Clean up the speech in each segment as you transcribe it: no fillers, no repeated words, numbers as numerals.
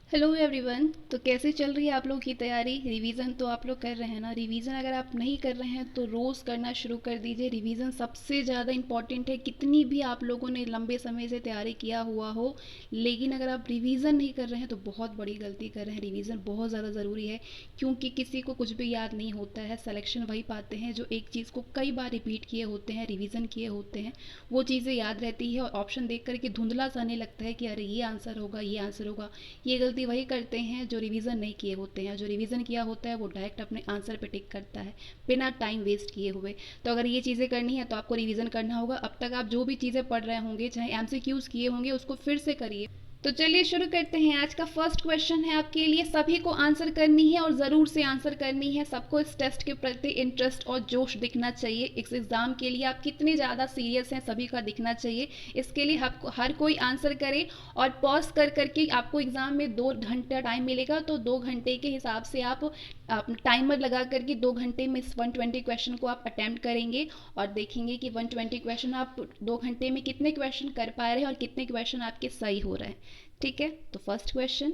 Hello everyone. तो कैसे चल रही है आप लोग की तैयारी? रिवीजन तो आप लोग कर रहे हैं ना? रिवीजन अगर आप नहीं कर रहे हैं तो रोज़ करना शुरू कर दीजिए। रिवीजन सबसे ज़्यादा इम्पॉर्टेंट है। कितनी भी आप लोगों ने लंबे समय से तैयारी किया हुआ हो, लेकिन अगर आप रिवीजन नहीं कर रहे हैं तो बहुत बड़ी गलती कर रहे हैं। रिवीजन बहुत ज़्यादा ज़रूरी है, क्योंकि किसी को कुछ भी याद नहीं होता है। सिलेक्शन वही पाते हैं जो एक चीज़ को कई बार रिपीट किए होते हैं, रिवीजन किए होते हैं। वो चीज़ें याद रहती है और ऑप्शन देख करके धुंधला सा नहीं लगता है कि अरे ये आंसर होगा, ये आंसर होगा। ये गलती वही करते हैं जो रिवीजन नहीं किए होते हैं। जो रिवीजन किया होता है वो डायरेक्ट अपने आंसर पे टिक करता है बिना टाइम वेस्ट किए हुए। तो अगर ये चीज़ें करनी है तो आपको रिवीजन करना होगा। अब तक आप जो भी चीज़ें पढ़ रहे होंगे, चाहे एमसीक्यूज किए होंगे, उसको फिर से करिए। तो चलिए शुरू करते हैं। आज का फर्स्ट क्वेश्चन है आपके लिए। सभी को आंसर करनी है और ज़रूर से आंसर करनी है। सबको इस टेस्ट के प्रति इंटरेस्ट और जोश दिखना चाहिए। इस एग्ज़ाम के लिए आप कितने ज़्यादा सीरियस हैं सभी का दिखना चाहिए। इसके लिए आपको हर कोई आंसर करे और पॉज कर करके आपको एग्ज़ाम में 2 घंटा टाइम मिलेगा, तो 2 घंटे के हिसाब से आप टाइमर लगा करके 2 घंटे में इस 120 क्वेश्चन को आप अटैम्प्ट करेंगे और देखेंगे कि 120 क्वेश्चन आप 2 घंटे में कितने क्वेश्चन कर पा रहे हैं और कितने क्वेश्चन आपके सही हो रहे हैं। ठीक है, तो first question.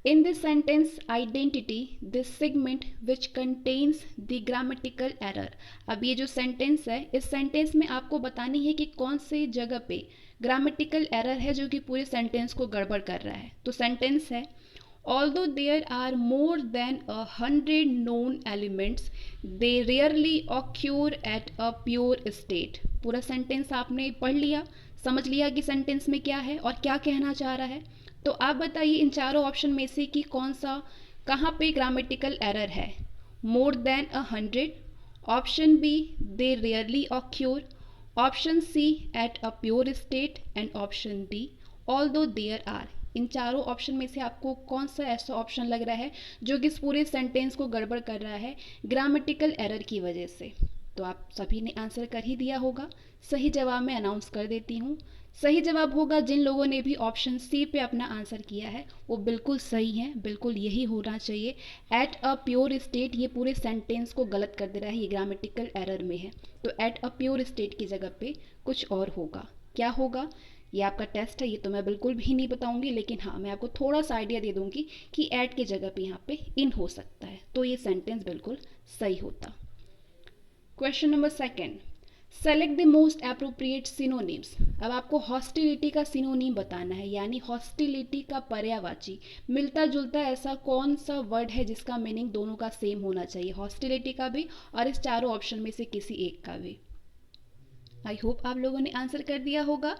In this sentence identity this segment which contains the grammatical error. अब ये जो सेंटेंस है, इस सेंटेंस में आपको बतानी है कि कौन से जगह पे ग्रामेटिकल एरर है जो कि पूरे सेंटेंस को गड़बड़ कर रहा है। तो सेंटेंस है, although there are more than 100 known elements, they rarely occur at a pure state। पूरा सेंटेंस आपने पढ़ लिया, समझ लिया कि सेंटेंस में क्या है और क्या कहना चाह रहा है। तो आप बताइए इन चारों ऑप्शन में से कि कौन सा, कहाँ पे ग्रामेटिकल एरर है। More than 100, option B they rarely occur, option C at a pure state and option D although there are. इन चारों ऑप्शन में से आपको कौन सा ऐसा ऑप्शन लग रहा है जो कि इस पूरे सेंटेंस को गड़बड़ कर रहा है ग्रामेटिकल एरर की वजह से? तो आप सभी ने आंसर कर ही दिया होगा। सही जवाब मैं अनाउंस कर देती हूँ। सही जवाब होगा जिन लोगों ने भी ऑप्शन सी पे अपना आंसर किया है, वो बिल्कुल सही है, बिल्कुल यही होना चाहिए। एट अ प्योर स्टेट ये पूरे सेंटेंस को गलत कर दे रहा है, ये ग्रामेटिकल एरर में है। तो एट अ प्योर स्टेट की जगह पे कुछ और होगा। क्या होगा? ये आपका टेस्ट है, ये तो मैं बिल्कुल भी नहीं बताऊंगी, लेकिन हाँ मैं आपको थोड़ा सा आइडिया दे दूंगी कि एट की जगह पे यहाँ पे इन हो सकता है, तो ये सेंटेंस बिल्कुल सही होता। Question number second. Select the most appropriate synonyms. अब आपको हॉस्टिलिटी का सिनोनिम बताना है, यानी हॉस्टिलिटी का पर्यायवाची मिलता जुलता ऐसा कौन सा वर्ड है जिसका मीनिंग दोनों का सेम होना चाहिए, हॉस्टिलिटी का भी और इस चारों ऑप्शन में से किसी एक का भी। आई होप आप लोगों ने आंसर कर दिया होगा।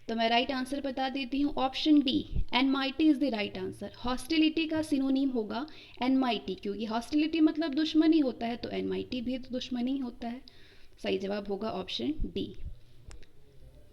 तो मैं राइट आंसर बता देती हूँ, option D enmity is the right answer. Hostility का सिनोनीम होगा एनमाइटी, क्योंकि हॉस्टिलिटी मतलब दुश्मनी होता है, तो एनमाइटी भी तो दुश्मनी होता है। सही जवाब होगा option D.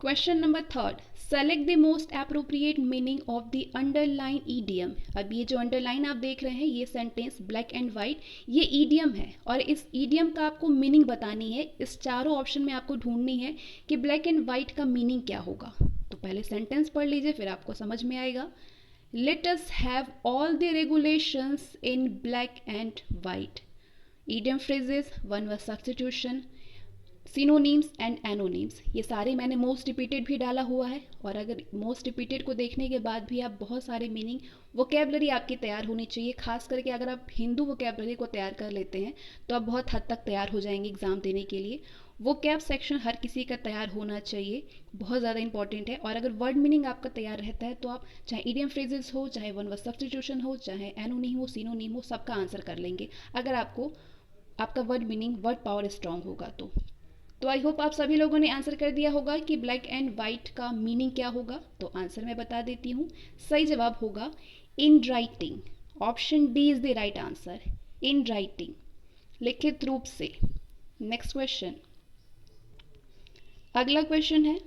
Question number third. Select the most appropriate meaning of the underline idiom. अब ये जो अंडरलाइन आप देख रहे हैं, ये सेंटेंस ब्लैक एंड वाइट, ये ईडियम है और इस ईडियम का आपको मीनिंग बतानी है। इस चारों ऑप्शन में आपको ढूंढनी है कि ब्लैक एंड वाइट का मीनिंग क्या होगा। तो पहले सेंटेंस पढ़ लीजिए, फिर आपको समझ में आएगा। Let us have all the regulations in black and white. Idiom phrases, one word substitution, synonyms and antonyms, ये सारे मैंने मोस्ट रिपीटेड भी डाला हुआ है। और अगर मोस्ट रिपीटेड को देखने के बाद भी आप बहुत सारे मीनिंग, वोकेबलरी आपकी तैयार होनी चाहिए। खास करके अगर आप हिंदू वोकेबलरी को तैयार कर लेते हैं तो आप बहुत हद तक तैयार हो जाएंगे एग्ज़ाम देने के लिए। वो कैब सेक्शन हर किसी का तैयार होना चाहिए, बहुत ज़्यादा इंपॉर्टेंट है। और अगर वर्ड मीनिंग आपका तैयार रहता है तो आप चाहे इडियम फ्रेजेस हो, चाहे वन वर्ड सब्स्टिट्यूशन हो, चाहे एनोनीम हो, सिनोनीम हो, सबका आंसर कर लेंगे अगर आपको आपका word meaning, word power strong होगा तो आई होप आप सभी लोगों ने आंसर कर दिया होगा कि ब्लैक एंड वाइट का मीनिंग क्या होगा। तो आंसर मैं बता देती हूँ। सही जवाब होगा in writing. Option D is the right answer, in writing, लिखित रूप से। Next question. अगला क्वेश्चन है,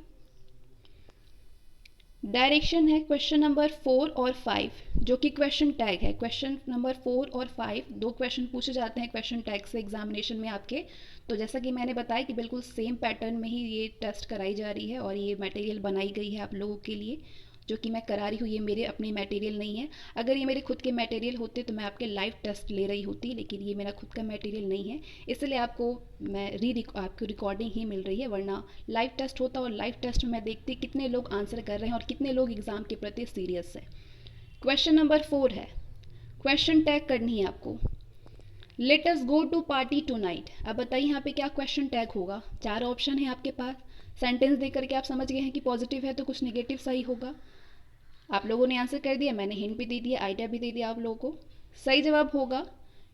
डायरेक्शन है क्वेश्चन नंबर 4 और 5, जो कि क्वेश्चन टैग है। क्वेश्चन नंबर 4 और 5 दो क्वेश्चन पूछे जाते हैं क्वेश्चन टैग से एग्जामिनेशन में आपके। तो जैसा कि मैंने बताया कि बिल्कुल सेम पैटर्न में ही ये टेस्ट कराई जा रही है और ये मटेरियल बनाई गई है आप लोगों के लिए, जो कि मैं करा रही हूँ। ये मेरे अपने मटेरियल नहीं है। अगर ये मेरे खुद के मटेरियल होते तो मैं आपके लाइव टेस्ट ले रही होती, लेकिन ये मेरा खुद का मटेरियल नहीं है, इसलिए आपको मैं आपको रिकॉर्डिंग ही मिल रही है। वरना लाइव टेस्ट होता और लाइव टेस्ट में मैं देखती कितने लोग आंसर कर रहे हैं और कितने लोग एग्ज़ाम के प्रति सीरियस है। क्वेश्चन नंबर 4 है, क्वेश्चन टैग करनी है आपको। Let us go to party tonight. अब बताइए यहाँ पे क्या क्वेश्चन टैग होगा। 4 ऑप्शन है आपके पास, सेंटेंस देख करके आप समझ गए हैं कि पॉजिटिव है तो कुछ नेगेटिव सही होगा। आप लोगों ने आंसर कर दिया, मैंने हिंट भी दे दिया, आइडिया भी दे दिया आप लोगों को। सही जवाब होगा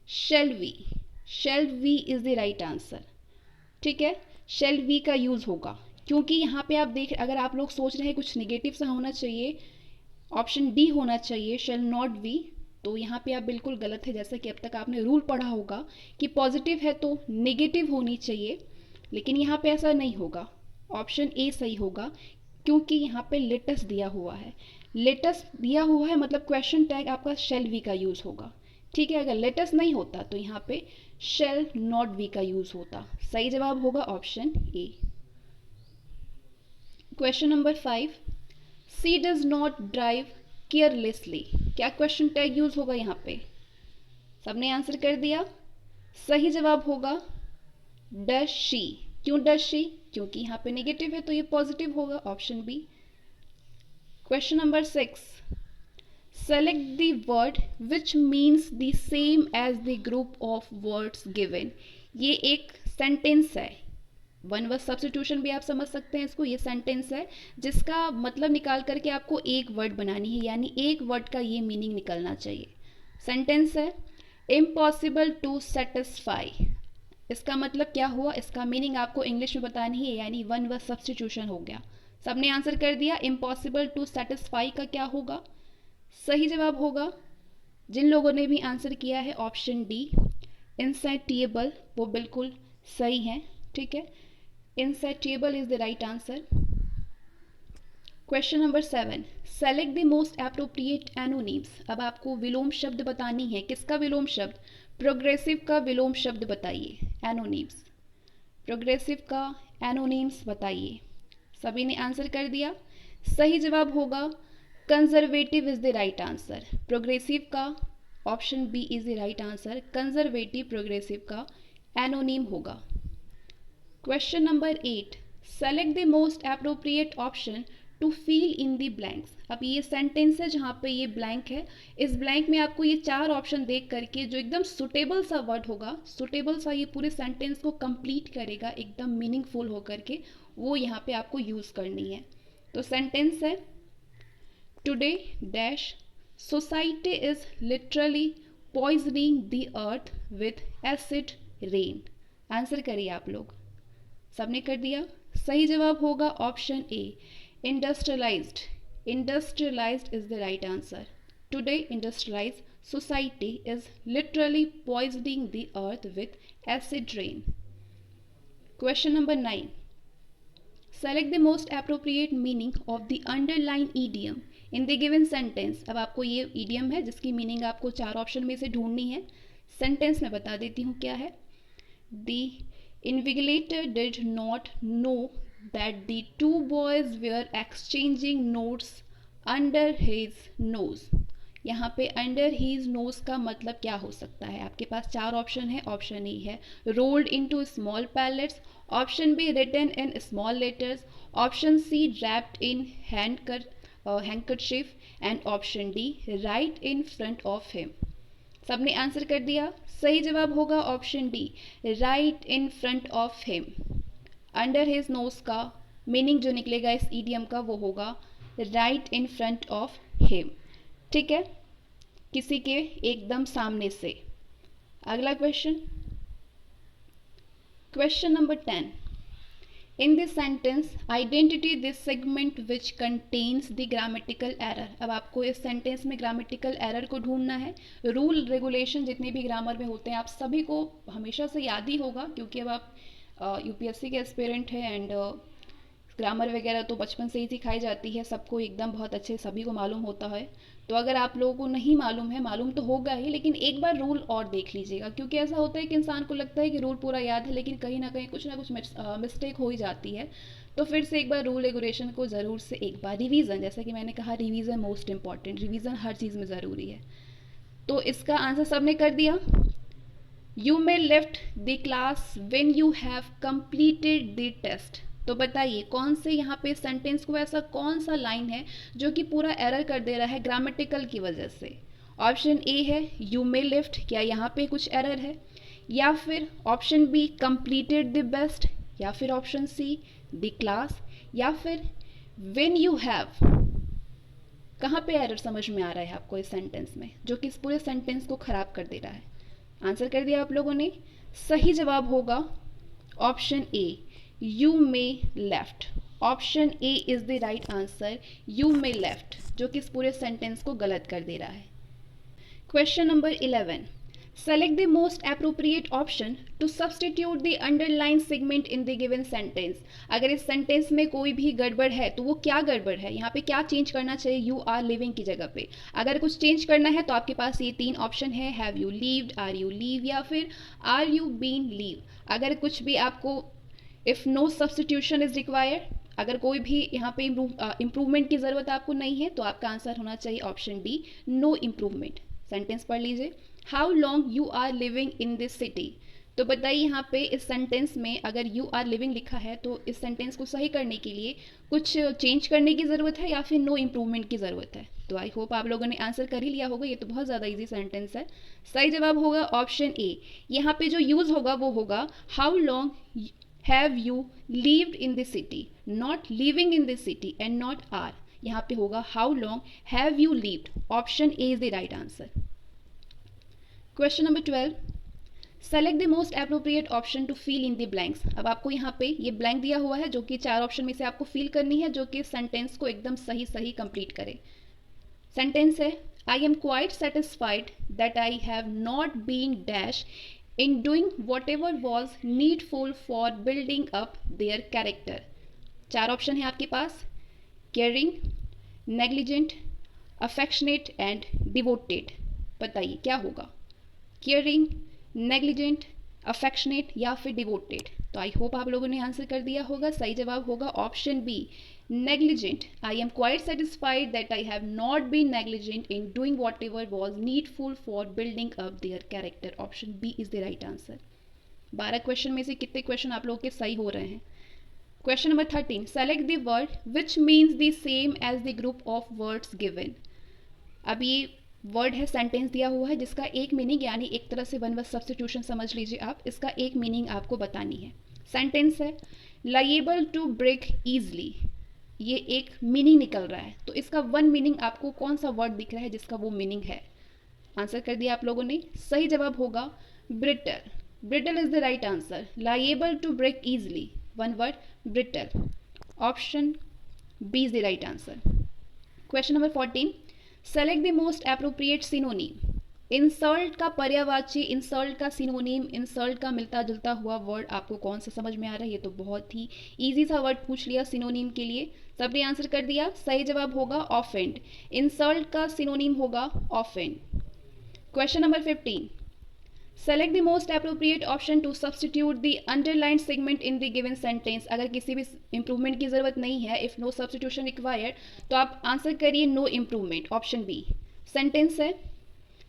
shall we. Shall we is the right answer. ठीक है, शेल वी का यूज होगा, क्योंकि यहाँ पे आप देख, अगर आप लोग सोच रहे हैं कुछ निगेटिव सा होना चाहिए, ऑप्शन डी होना चाहिए शेल नॉट वी, तो यहाँ पे आप बिल्कुल गलत है। जैसा कि अब तक आपने रूल पढ़ा होगा कि पॉजिटिव है तो नेगेटिव होनी चाहिए, लेकिन यहाँ पे ऐसा नहीं होगा। ऑप्शन ए सही होगा, क्योंकि यहाँ पे लेटस दिया हुआ है। लेटस दिया हुआ है मतलब क्वेश्चन टैग आपका शेल वी का यूज होगा। ठीक है, अगर लेटस नहीं होता तो यहाँ पे शेल नॉट वी का यूज होता। सही जवाब होगा option A. Question number 5, she does not drive carelessly. क्या क्वेश्चन टैग यूज होगा यहाँ पे? सबने आंसर कर दिया। सही जवाब होगा डज शी। क्यों डज शी? क्योंकि यहाँ पे नेगेटिव है तो ये पॉजिटिव होगा, option B. Question number 6, select the word which means the same as the group of words given. ये एक सेंटेंस है, वन वर्ड सब्स्टिट्यूशन भी आप समझ सकते हैं इसको। ये सेंटेंस है जिसका मतलब निकाल करके आपको एक वर्ड बनानी है, यानी एक वर्ड का ये मीनिंग निकलना चाहिए। सेंटेंस है इम्पॉसिबल टू सेटिस्फाई। इसका मतलब क्या हुआ, इसका मीनिंग आपको इंग्लिश में बतानी है, यानी वन वर्ड सब्स्टिट्यूशन हो गया। सबने आंसर कर दिया। इम्पॉसिबल टू सेटिस्फाई का क्या होगा? सही जवाब होगा, जिन लोगों ने भी आंसर किया है ऑप्शन डी इनसैटिएबल, वो बिल्कुल सही है। ठीक है, insatiable is the right answer. Question number 7, select the most appropriate antonyms. अब आपको विलोम शब्द बतानी है। किसका विलोम शब्द? प्रोग्रेसिव का विलोम शब्द बताइए। एनोनिम्स, प्रोग्रेसिव का एनोनिम्स बताइए। सभी ने आंसर कर दिया। सही जवाब होगा conservative is the right answer. Progressive का option B is the right answer. Conservative progressive का एनोनिम होगा। Question number 8, select the most appropriate option to fill in the blanks. अब ये सेंटेंस है जहाँ पे ये ब्लैंक है। इस ब्लैंक में आपको ये 4 ऑप्शन देख करके जो एकदम सुटेबल सा वर्ड होगा, सुटेबल सा ये पूरे सेंटेंस को कंप्लीट करेगा एकदम मीनिंगफुल होकर के, वो यहाँ पे आपको यूज़ करनी है। तो सेंटेंस है today dash society is literally poisoning the earth with acid rain. Answer करिए आप लोग। सबने कर दिया। सही जवाब होगा option A industrialised. Industrialised is the right answer. Today industrialised society is literally poisoning the earth with acid rain. Question number 9, select the most appropriate meaning of the underlined idiom in the given sentence। अब आपको ये idiom है जिसकी meaning आपको 4 option में से ढूंढनी है। सेंटेंस में बता देती हूँ क्या है। The invigilator did not know that the 2 boys were exchanging notes under his nose। यहाँ पे अंडर हीज नोज का मतलब क्या हो सकता है? आपके पास 4 ऑप्शन है। ऑप्शन ए है rolled into small pellets, option B written in small letters, option C wrapped in handkerchief and option D right in front of him. सबने आंसर कर दिया। सही जवाब होगा option D right in front of him. Under his nose का meaning जो निकलेगा इस ईडियम का वो होगा right in front of him. ठीक है, किसी के एकदम सामने से। अगला question, question number 10, in this sentence identity this segment which contains the grammatical error. अब आपको इस सेंटेंस में ग्रामेटिकल एरर को ढूंढना है। रूल रेगुलेशन जितने भी ग्रामर में होते हैं आप सभी को हमेशा से याद ही होगा, क्योंकि अब आप यूपीएससी के एस्पिरेंट है एंड ग्रामर वगैरह तो बचपन से ही सिखाई जाती है सबको, एकदम बहुत अच्छे सभी को मालूम होता है। तो अगर आप लोगों को नहीं मालूम है, मालूम तो होगा ही, लेकिन एक बार रूल और देख लीजिएगा, क्योंकि ऐसा होता है कि इंसान को लगता है कि रूल पूरा याद है लेकिन कहीं ना कुछ मिस्टेक हो ही जाती है। तो फिर से एक बार रूल रेगुलेशन को ज़रूर से एक बार रिवीजन, जैसा कि मैंने कहा रिवीजन मोस्ट इंपॉर्टेंट, रिवीजन हर चीज़ में ज़रूरी है। तो इसका आंसर सबने कर दिया। You may left the class when you have completed the test. तो बताइए कौन से यहाँ पे सेंटेंस को ऐसा कौन सा लाइन है जो कि पूरा एरर कर दे रहा है ग्रामेटिकल की वजह से। ऑप्शन ए है यू मे लिफ्ट, क्या यहाँ पे कुछ एरर है, या फिर option be completed the best, या फिर ऑप्शन सी द क्लास, या फिर व्हेन यू हैव। कहाँ पे एरर समझ में आ रहा है आपको इस सेंटेंस में जो कि इस पूरे सेंटेंस को खराब कर दे रहा है। आंसर कर दिया आप लोगों ने। सही जवाब होगा option A you may left. Option A is the right answer, you may left, जो कि इस पूरे सेंटेंस को गलत कर दे रहा है। Question number 11, select the most appropriate option to substitute the underlined segment in the given sentence। अगर इस सेंटेंस में कोई भी गड़बड़ है तो वो क्या गड़बड़ है, यहाँ पे क्या चेंज करना चाहिए यू आर लिविंग की जगह पे। अगर कुछ चेंज करना है तो आपके पास ये 3 ऑप्शन है, have you leaved, are you leave, या फिर आर यू बीन लीव। अगर कुछ भी आपको if no substitution is required, अगर कोई भी यहाँ पे इम्प्रूवमेंट की ज़रूरत आपको नहीं है तो आपका आंसर होना चाहिए option D no improvement. Sentence पढ़ लीजिए, how long you are living in this city. तो बताइए यहाँ पे इस सेंटेंस में अगर यू आर लिविंग लिखा है तो इस सेंटेंस को सही करने के लिए कुछ चेंज करने की ज़रूरत है या फिर नो इम्प्रूवमेंट की ज़रूरत है। तो आई होप आप लोगों ने आंसर कर ही लिया होगा, ये तो बहुत ज़्यादा इजी सेंटेंस है। सही जवाब होगा ऑप्शन ए। यहाँ पे जो यूज़ होगा वो होगा how long have you lived in this city, not living in this city and not are. यहाँ पे होगा how long have you lived. Option A is the right answer. Question number 12, select the most appropriate option to fill in the blanks. अब आपको यहाँ पे ये blank दिया हुआ है जो कि 4 ऑप्शन में से आपको फिल करनी है जो कि सेंटेंस को एकदम सही सही कंप्लीट करे। सेंटेंस है I am quite satisfied that I have not been dash in doing whatever was needful for building up their character. 4 option है आपके पास, caring, negligent, affectionate and devoted. बताइए क्या होगा, केयरिंग, नेग्लिजेंट, अफेक्शनेट या फिर devoted. तो I hope आप लोगों ने आंसर कर दिया होगा। सही जवाब होगा option B negligent. I am quite satisfied that I have not been negligent in doing whatever was needful for building up their character. Option B is the right answer. 12 question में से कितने question आप लोगों के सही हो रहे हैं। Question number 13, select the word which means the same as the group of words given. अब ये वर्ड है, सेंटेंस दिया हुआ है जिसका एक मीनिंग यानी एक तरह से वन वर्ड सब्स्टिट्यूशन समझ लीजिए आप, इसका एक मीनिंग आपको बतानी है। सेंटेंस है लायबल टू ब्रेक ईजली, ये एक मीनिंग निकल रहा है तो इसका वन मीनिंग आपको कौन सा वर्ड दिख रहा है जिसका वो मीनिंग है। आंसर कर दिया आप लोगों ने। सही जवाब होगा brittle. Brittle is the right answer. Liable to break easily, one word brittle. Option B is the right answer. Question number 14, select the most appropriate synonym. Insult का पर्यायवाची, इंसल्ट का सिनोनिम, इंसल्ट का मिलता जुलता हुआ वर्ड आपको कौन सा समझ में आ रहा है। ये तो बहुत ही इजी सा वर्ड पूछ लिया सिनोनिम के लिए, सबने आंसर कर दिया। सही जवाब होगा ऑफेंड। इंसल्ट का सिनोनिम होगा offend. Question number 15, select the most appropriate option to substitute the underlined segment in the given sentence. अगर किसी भी इंप्रूवमेंट की जरूरत नहीं है, इफ नो सब्सटीट्यूशन रिक्वायर्ड, तो आप आंसर करिए no improvement, option B. Sentence है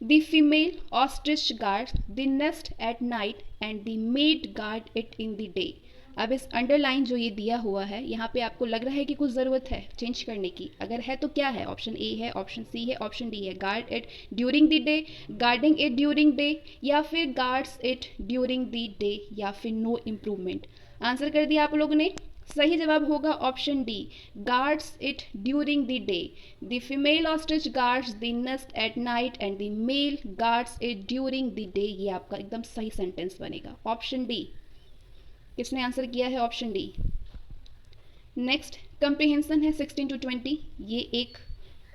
the female ostrich guards the nest at night and the male guard it in the day. अब इस अंडरलाइन जो ये दिया हुआ है यहाँ पे आपको लग रहा है कि कुछ ज़रूरत है चेंज करने की, अगर है तो क्या है। ऑप्शन ए है, ऑप्शन सी है, ऑप्शन डी है। Guard it during the day, guarding it during day, या फिर guards it during the day, या फिर नो इम्प्रूवमेंट। आंसर कर दिया आप लोगों ने। सही जवाब होगा option D guards it during the day. The female ostrich guards the nest at night and the male guards it during the day. ये आपका एकदम सही सेंटेंस बनेगा, ऑप्शन डी। किसने आंसर किया है, ऑप्शन डी। नेक्स्ट कंप्रीहेंशन है 16 to 20। ये एक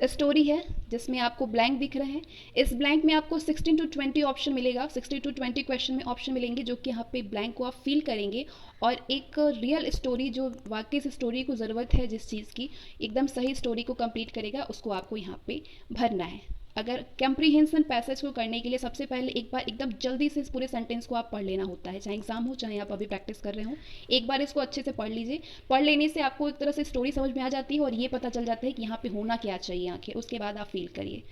स्टोरी है जिसमें आपको ब्लैंक दिख रहे हैं। इस ब्लैंक में आपको 16 to 20 ऑप्शन मिलेगा, 16 to 20 क्वेश्चन में ऑप्शन मिलेंगे जो कि यहाँ पे ब्लैंक को आप फिल करेंगे और एक रियल स्टोरी जो वाकई से स्टोरी को ज़रूरत है जिस चीज़ की, एकदम सही स्टोरी को कंप्लीट करेगा, उसको आपको यहाँ पे भरना है। अगर कंप्रीहेंशन पैसेज को करने के लिए सबसे पहले एक बार एकदम जल्दी से इस पूरे सेंटेंस को आप पढ़ लेना होता है, चाहे एग्जाम हो चाहे आप अभी प्रैक्टिस कर रहे हो। एक बार इसको अच्छे से पढ़ लीजिए। पढ़ लेने से आपको एक तरह से स्टोरी समझ में आ जाती है और ये पता चल जाता है कि यहाँ पे होना क्या चाहिए आखिर, उसके बाद आप फील करिए।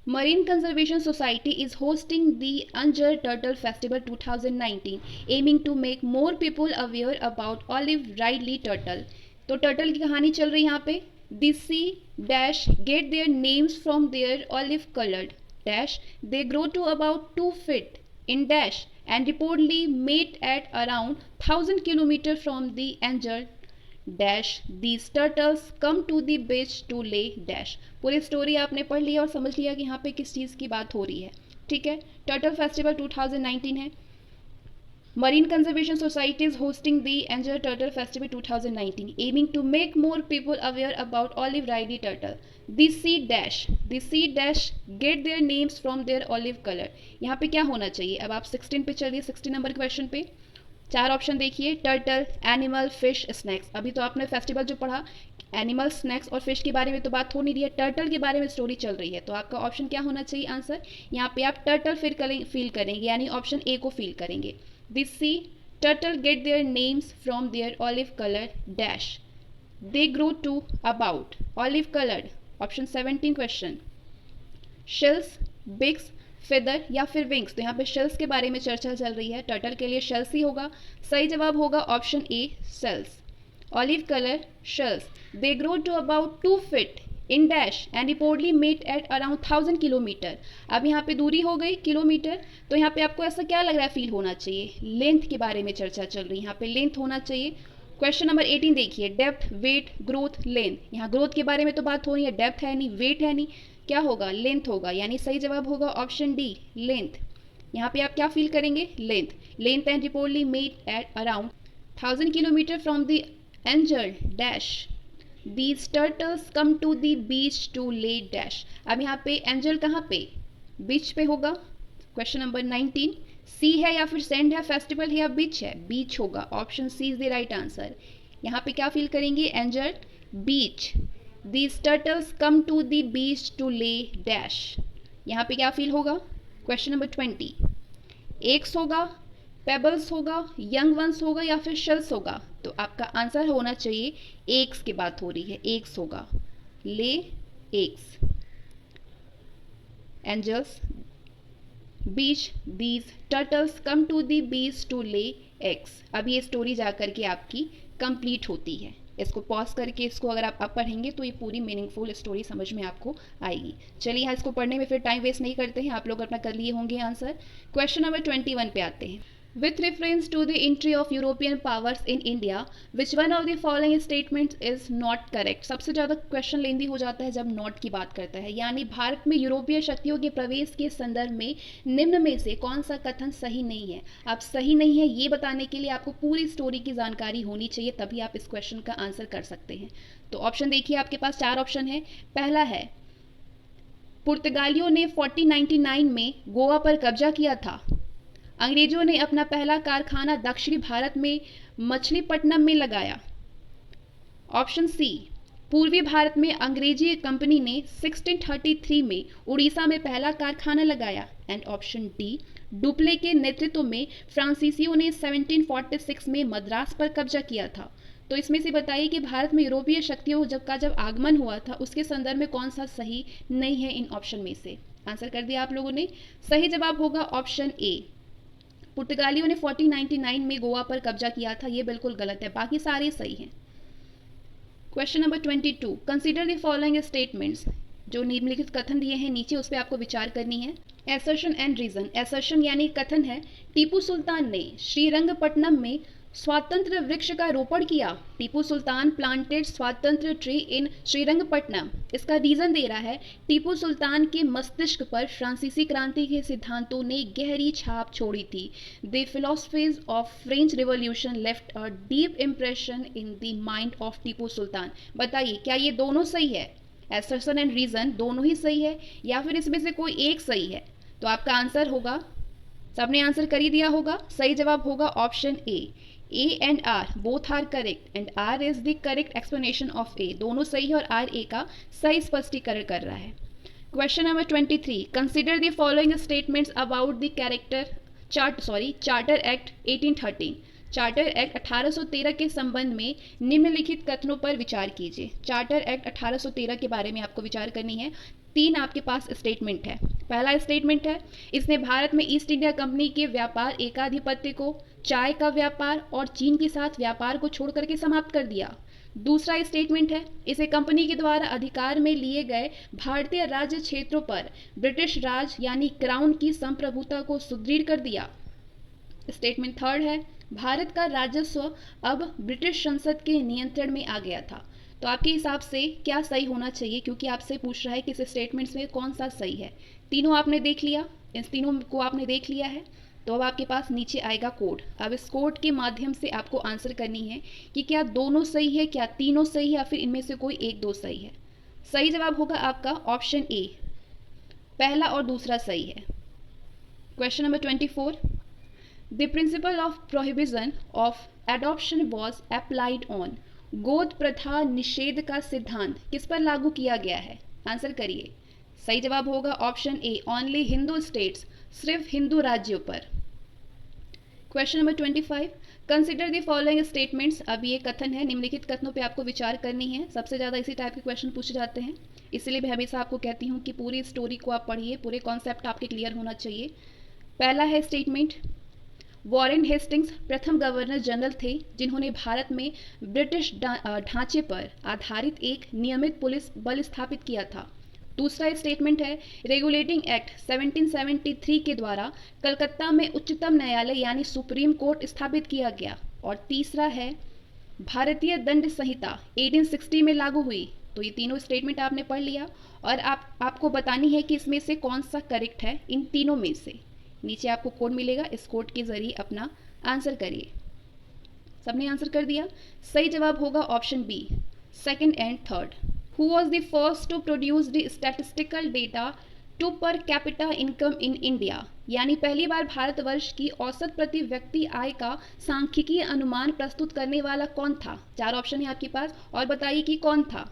Marine Conservation Society is hosting the Anjar Turtle Festival 2019, aiming to make more people aware about olive ridley turtle. तो turtle की कहानी चल रही है यहाँ पे. The sea dash get their names from their olive colored dash. They grow to about 2 feet in dash and reportedly mate at around 1000 kilometers from the Anjar dash these turtles come to the beach to lay dash. पूरी story आपने पढ़ लिया और समझ लिया कि यहाँ पे किस चीज़ की बात हो रही है. ठीक है. टर्टल फेस्टिवल 2019 है. Marine conservation society is hosting the anger turtle festival 2019 aiming to make more people aware about olive ridley turtle. The sea dash get their names from their olive colour. यहाँ पे क्या होना चाहिए. अब आप 16 पे चलिए, 16 नंबर क्वेश्चन पे. 4 ऑप्शन देखिए. Turtle, animal, fish, snacks. अभी तो आपने फेस्टिवल जो पढ़ा, एनिमल, स्नैक्स और फिश के बारे में तो बात हो नहीं रही है, टर्टल के बारे में स्टोरी चल रही है. तो आपका ऑप्शन क्या होना चाहिए आंसर. यहाँ पे आप टर्टल फील करेंगे, यानी ऑप्शन ए को फील करेंगे. This sea turtle get their names from their olive colour dash. They grow to about olive coloured. Option 17 question. Shells, beaks, feather या फिर विंग्स. तो यहाँ पे शेल्स के बारे में चर्चा चल रही है. टर्टल के लिए शेल्स ही होगा. सही जवाब होगा option A shells. Olive colour shells. They grow to about 2 feet in dash and reportedly mate at around 1000 kilometre. अब यहाँ पे दूरी हो गई किलोमीटर. तो यहाँ पे आपको ऐसा क्या लग रहा है फील होना चाहिए. लेंथ के बारे में चर्चा चल रही है. यहाँ पे लेंथ होना चाहिए. क्वेश्चन नंबर 18 देखिए. Depth, weight, growth, length. यहाँ ग्रोथ के बारे में तो बात हो रही है, डेप्थ है नहीं, वेट है नहीं, क्या होगा लेंथ होगा, यानी सही जवाब होगा ऑप्शन डी लेंथ. यहाँ पे आप क्या फील करेंगे length. Length and reportedly mate at around 1000 kilometre from the anger dash. These turtles come to the beach to lay dash. अब यहाँ पे एंजल कहाँ पे, बीच पे होगा. Question number 19. सी है या फिर सेंड है, फेस्टिवल है या बीच है, बीच होगा. Option C is the right answer. यहाँ पे क्या फील करेंगे angel beach. These turtles come to the beach to lay dash. यहाँ पे क्या फील होगा. Question number 20. एग्स होगा, पेबल्स होगा, यंग वंस होगा या फिर शेल्स होगा. तो आपका आंसर होना चाहिए एग्स की बात हो रही है, एग्स होगा. Lay eggs. Angels beach. These turtles come to the beach to lay eggs. अब ये स्टोरी जा करके आपकी कंप्लीट होती है. इसको पॉज करके इसको अगर आप पढ़ेंगे तो ये पूरी मीनिंगफुल स्टोरी समझ में आपको आएगी. चलिए यहाँ इसको पढ़ने में फिर टाइम वेस्ट नहीं करते हैं, आप लोग अपना कर लिए होंगे आंसर. क्वेश्चन नंबर 21 पे आते हैं. With reference to the entry of European powers in India, which one of the following statements is not correct? सबसे ज़्यादा क्वेश्चन लेंदी हो जाता है जब नॉट की बात करता है, यानी भारत में यूरोपीय शक्तियों के प्रवेश के संदर्भ में निम्न में से कौन सा कथन सही नहीं है. आप सही नहीं है ये बताने के लिए आपको पूरी स्टोरी की जानकारी होनी चाहिए, तभी आप इस क्वेश्चन का आंसर कर सकते हैं. तो ऑप्शन देखिए, आपके पास 4 ऑप्शन है. पहला है पुर्तगालियों ने 1499 में गोवा पर कब्जा किया था. अंग्रेजों ने अपना पहला कारखाना दक्षिणी भारत में मछलीपट्टनम में लगाया. ऑप्शन सी पूर्वी भारत में अंग्रेजी कंपनी ने 1633 में उड़ीसा में पहला कारखाना लगाया. एंड ऑप्शन डी डुप्ले के नेतृत्व में फ्रांसीसियों ने 1746 में मद्रास पर कब्जा किया था. तो इसमें से बताइए कि भारत में यूरोपीय शक्तियों जब आगमन हुआ था उसके संदर्भ में कौन सा सही नहीं है इन ऑप्शन में से. आंसर कर दिया आप लोगों ने. सही जवाब होगा ऑप्शन ए. पुर्तगालियों ने 1499 में गोवा पर कब्जा किया था, ये बिल्कुल गलत है, बाकी सारे सही हैं. Question number 22. Consider the following statements. जो निम्नलिखित कथन दिए हैं नीचे उस पर आपको विचार करनी है. Assertion and reason. एसर्शन यानी कथन है. टीपू सुल्तान ने श्रीरंगपट्टनम में स्वातंत्र वृक्ष का रोपण किया. टीपू सुल्तान प्लांटेड स्वातंत्र ट्री इन श्रीरंगपट्टनम. इसका रीजन दे रहा है टीपू सुल्तान के मस्तिष्क पर फ्रांसीसी क्रांति के सिद्धांतों ने गहरी छाप छोड़ी थी. The philosophies of French revolution left a deep impression in the mind of Tipu Sultan. बताइए क्या ये दोनों सही है. एसर्शन एंड रीजन दोनों ही सही है या फिर इसमें से कोई एक सही है. तो आपका आंसर होगा, सबने आंसर कर ही दिया होगा. सही जवाब होगा option A. A and R both are correct and R is the correct explanation of A. दोनों सही है और R A का सही स्पष्टीकरण कर रहा है. Question number 23. Consider the following statements about the charter act 1813. Charter act 1813 के संबंध में निम्नलिखित कथनों पर विचार कीजिए. चार्टर एक्ट 1813 के बारे में आपको विचार करनी है. तीन आपके पास स्टेटमेंट है। पहला स्टेटमेंट है, इसने भारत में ईस्ट इंडिया कंपनी के व्यापार एकाधिपत्य को, चाय का व्यापार और चीन के साथ व्यापार को छोड़ करके समाप्त कर दिया। दूसरा स्टेटमेंट है, इसे कंपनी के द्वारा अधिकार में लिए गए भारतीय राज्य क्षेत्रों पर ब्रिटिश राज यानी क्राउन की संप्रभुता को सुदृढ़ कर दिया। स्टेटमेंट थर्ड है, भारत का राजस्व अब ब्रिटिश संसद के नियंत्रण में आ गया था। तो आपके हिसाब से क्या सही होना चाहिए, क्योंकि आपसे पूछ रहा है कि इस स्टेटमेंट्स में कौन सा सही है। तीनों आपने देख लिया, इस तीनों को आपने देख लिया है, तो अब आपके पास नीचे आएगा कोड। अब इस कोड के माध्यम से आपको आंसर करनी है कि क्या दोनों सही है, क्या तीनों सही है, या फिर इनमें से कोई एक दो सही है। सही जवाब होगा आपका ऑप्शन ए, पहला और दूसरा सही है। Question number 24, the principle of prohibition of adoption was applied on. गोद प्रथा निषेध का सिद्धांत किस पर लागू किया गया है, आंसर करिए। सही जवाब होगा ऑप्शन ए, ओनली हिंदू स्टेट्स, सिर्फ हिंदू राज्यों पर। Question number 25, consider the following statements. अब ये कथन है, निम्नलिखित कथनों पे आपको विचार करनी है। सबसे ज़्यादा इसी टाइप के क्वेश्चन पूछे जाते हैं, इसलिए मैं हमेशा आपको कहती हूँ कि पूरी स्टोरी को आप पढ़िए, पूरे कॉन्सेप्ट आपके क्लियर होना चाहिए। पहला है स्टेटमेंट, वॉरेन हेस्टिंग्स प्रथम गवर्नर जनरल थे जिन्होंने भारत में ब्रिटिश ढांचे पर आधारित एक नियमित पुलिस बल स्थापित किया था। दूसरा स्टेटमेंट है, रेगुलेटिंग एक्ट 1773 के द्वारा कलकत्ता में उच्चतम न्यायालय यानी सुप्रीम कोर्ट स्थापित किया गया। और तीसरा है, भारतीय दंड संहिता 1860 में लागू हुई। तो ये तीनों स्टेटमेंट आपने पढ़ लिया और आपको बतानी है कि इसमें से कौन सा करेक्ट है इन तीनों में से। नीचे आपको कोड मिलेगा, इस कोड के जरिए अपना आंसर करिए। सबने आंसर कर दिया। सही जवाब होगा ऑप्शन बी, second and third. Who was the first to produce the statistical data to per capita income in India, यानी पहली बार भारतवर्ष की औसत प्रति व्यक्ति आय का सांख्यिकीय अनुमान प्रस्तुत करने वाला कौन था। चार ऑप्शन है आपके पास और बताइए कि कौन था।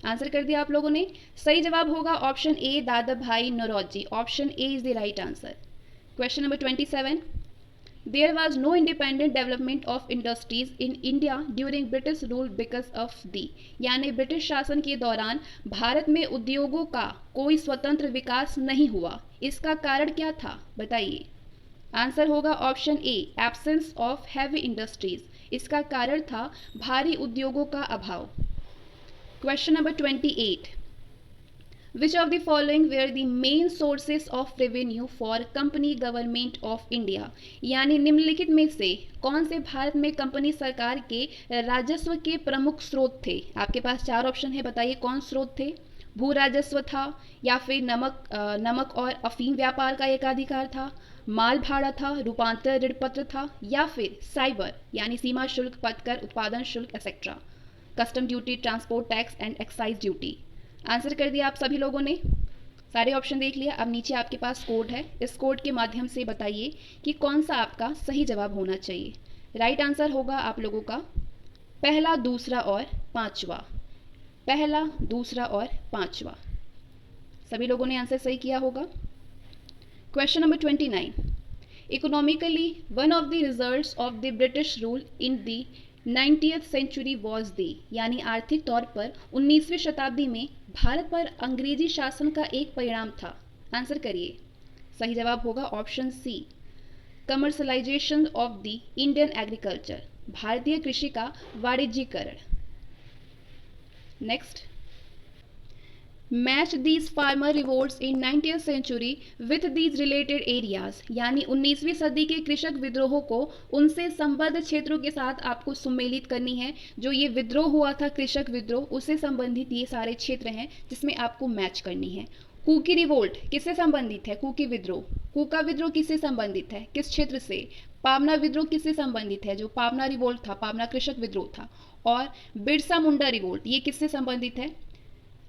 आंसर कर दिया आप लोगों ने। सही जवाब होगा option A, Dadabhai Naoroji. Option A is the right answer. Question number 27. There was no independent development of industries in India during British rule because of the, यानी ब्रिटिश शासन के दौरान भारत में उद्योगों का कोई स्वतंत्र विकास नहीं हुआ। इसका कारण क्या था, बताइए। आंसर होगा option A, absence of heavy industries. इसका कारण था भारी उद्योगों का अभाव। Question number 28, Which of the following were the main sources of revenue for company government of India, यानी निम्नलिखित में से कौन से भारत में कंपनी सरकार के राजस्व के प्रमुख स्रोत थे। आपके पास चार ऑप्शन है, बताइए कौन स्रोत थे। भू राजस्व था, या फिर नमक और अफीम व्यापार का एकाधिकार था, माल भाड़ा था, रूपांतर ऋण पत्र था, या फिर साइबर यानी सीमा शुल्क, पथकर, उत्पादन शुल्क etcetera, custom duty, transport tax and excise duty. Answer कर दिया आप सभी लोगों ने, सारे ऑप्शन देख लिया। अब नीचे आपके पास कोड है, इस कोड के माध्यम से बताइए कि कौन सा आपका सही जवाब होना चाहिए। राइट आंसर होगा आप लोगों का पहला, दूसरा और पांचवा। पहला, दूसरा और पांचवा, सभी लोगों ने आंसर सही किया होगा। Question number 29, economically one of the results of the British rule in the 90th century was the, यानी आर्थिक तौर पर 19वीं शताब्दी में भारत पर अंग्रेजी शासन का एक परिणाम था। आंसर करिए। सही जवाब होगा option C, commercialization of the Indian agriculture, भारतीय कृषि का वाणिज्यीकरण। Next, match these farmer revolts in 90th century with these related areas, यानी 19वीं सदी के कृषक विद्रोहों को उनसे संबद्ध क्षेत्रों के साथ आपको सुमेलित करनी है। जो ये विद्रोह हुआ था, कृषक विद्रोह, उससे संबंधित ये सारे क्षेत्र हैं जिसमें आपको मैच करनी है। कुकी रिवोल्ट किससे संबंधित है, कुकी विद्रोह। कुका विद्रोह किससे संबंधित है, किस क्षेत्र से। पावना विद्रोह किससे संबंधित है, जो पावना रिवोल्ट था, पावना कृषक विद्रोह था। और बिरसा मुंडा रिवोल्ट, ये किससे संबंधित है।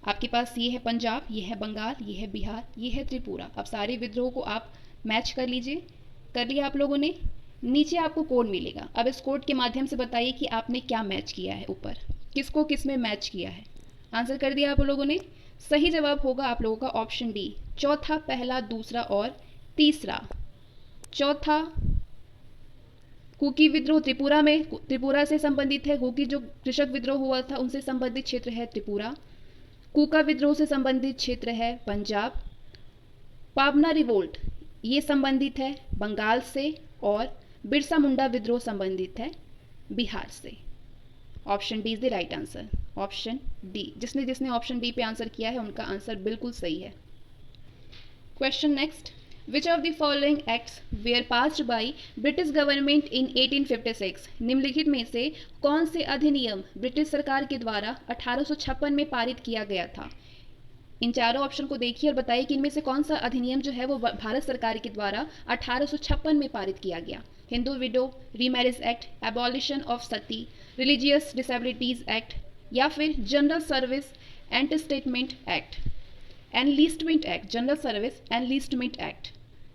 आपके पास ये है पंजाब, ये है बंगाल, ये है बिहार, ये है त्रिपुरा। अब सारे विद्रोह को आप मैच कर लीजिए। कर लिया आप लोगों ने। नीचे आपको कोड मिलेगा, अब इस कोड के माध्यम से बताइए कि आपने क्या मैच किया है, ऊपर किसको किस में मैच किया है। आंसर कर दिया आप लोगों ने। सही जवाब होगा आप लोगों का ऑप्शन डी, चौथा, पहला, दूसरा और तीसरा। चौथा, कुकी विद्रोह त्रिपुरा में, त्रिपुरा से संबंधित है। कुकी जो कृषक विद्रोह हुआ था उनसे संबंधित क्षेत्र है त्रिपुरा। कूका विद्रोह से संबंधित क्षेत्र है पंजाब। पाबना रिवोल्ट ये संबंधित है बंगाल से, और बिरसा मुंडा विद्रोह संबंधित है बिहार से। Option D is the right answer. Option D, जिसने जिसने ऑप्शन डी पे आंसर किया है उनका आंसर बिल्कुल सही है। Question next, which of the following acts were passed by British government in 1856? निम्नलिखित में से कौन से अधिनियम ब्रिटिश सरकार के द्वारा 1856 में पारित किया गया था? इन चारों ऑप्शन को देखिए और बताइए कि इनमें से कौन सा अधिनियम जो है वो भारत सरकार के द्वारा 1856 में पारित किया गया। Hindu widow remarriage act, abolition of sati, religious disabilities act, या फिर general service enstatement act, enlistment act, general service enlistment act.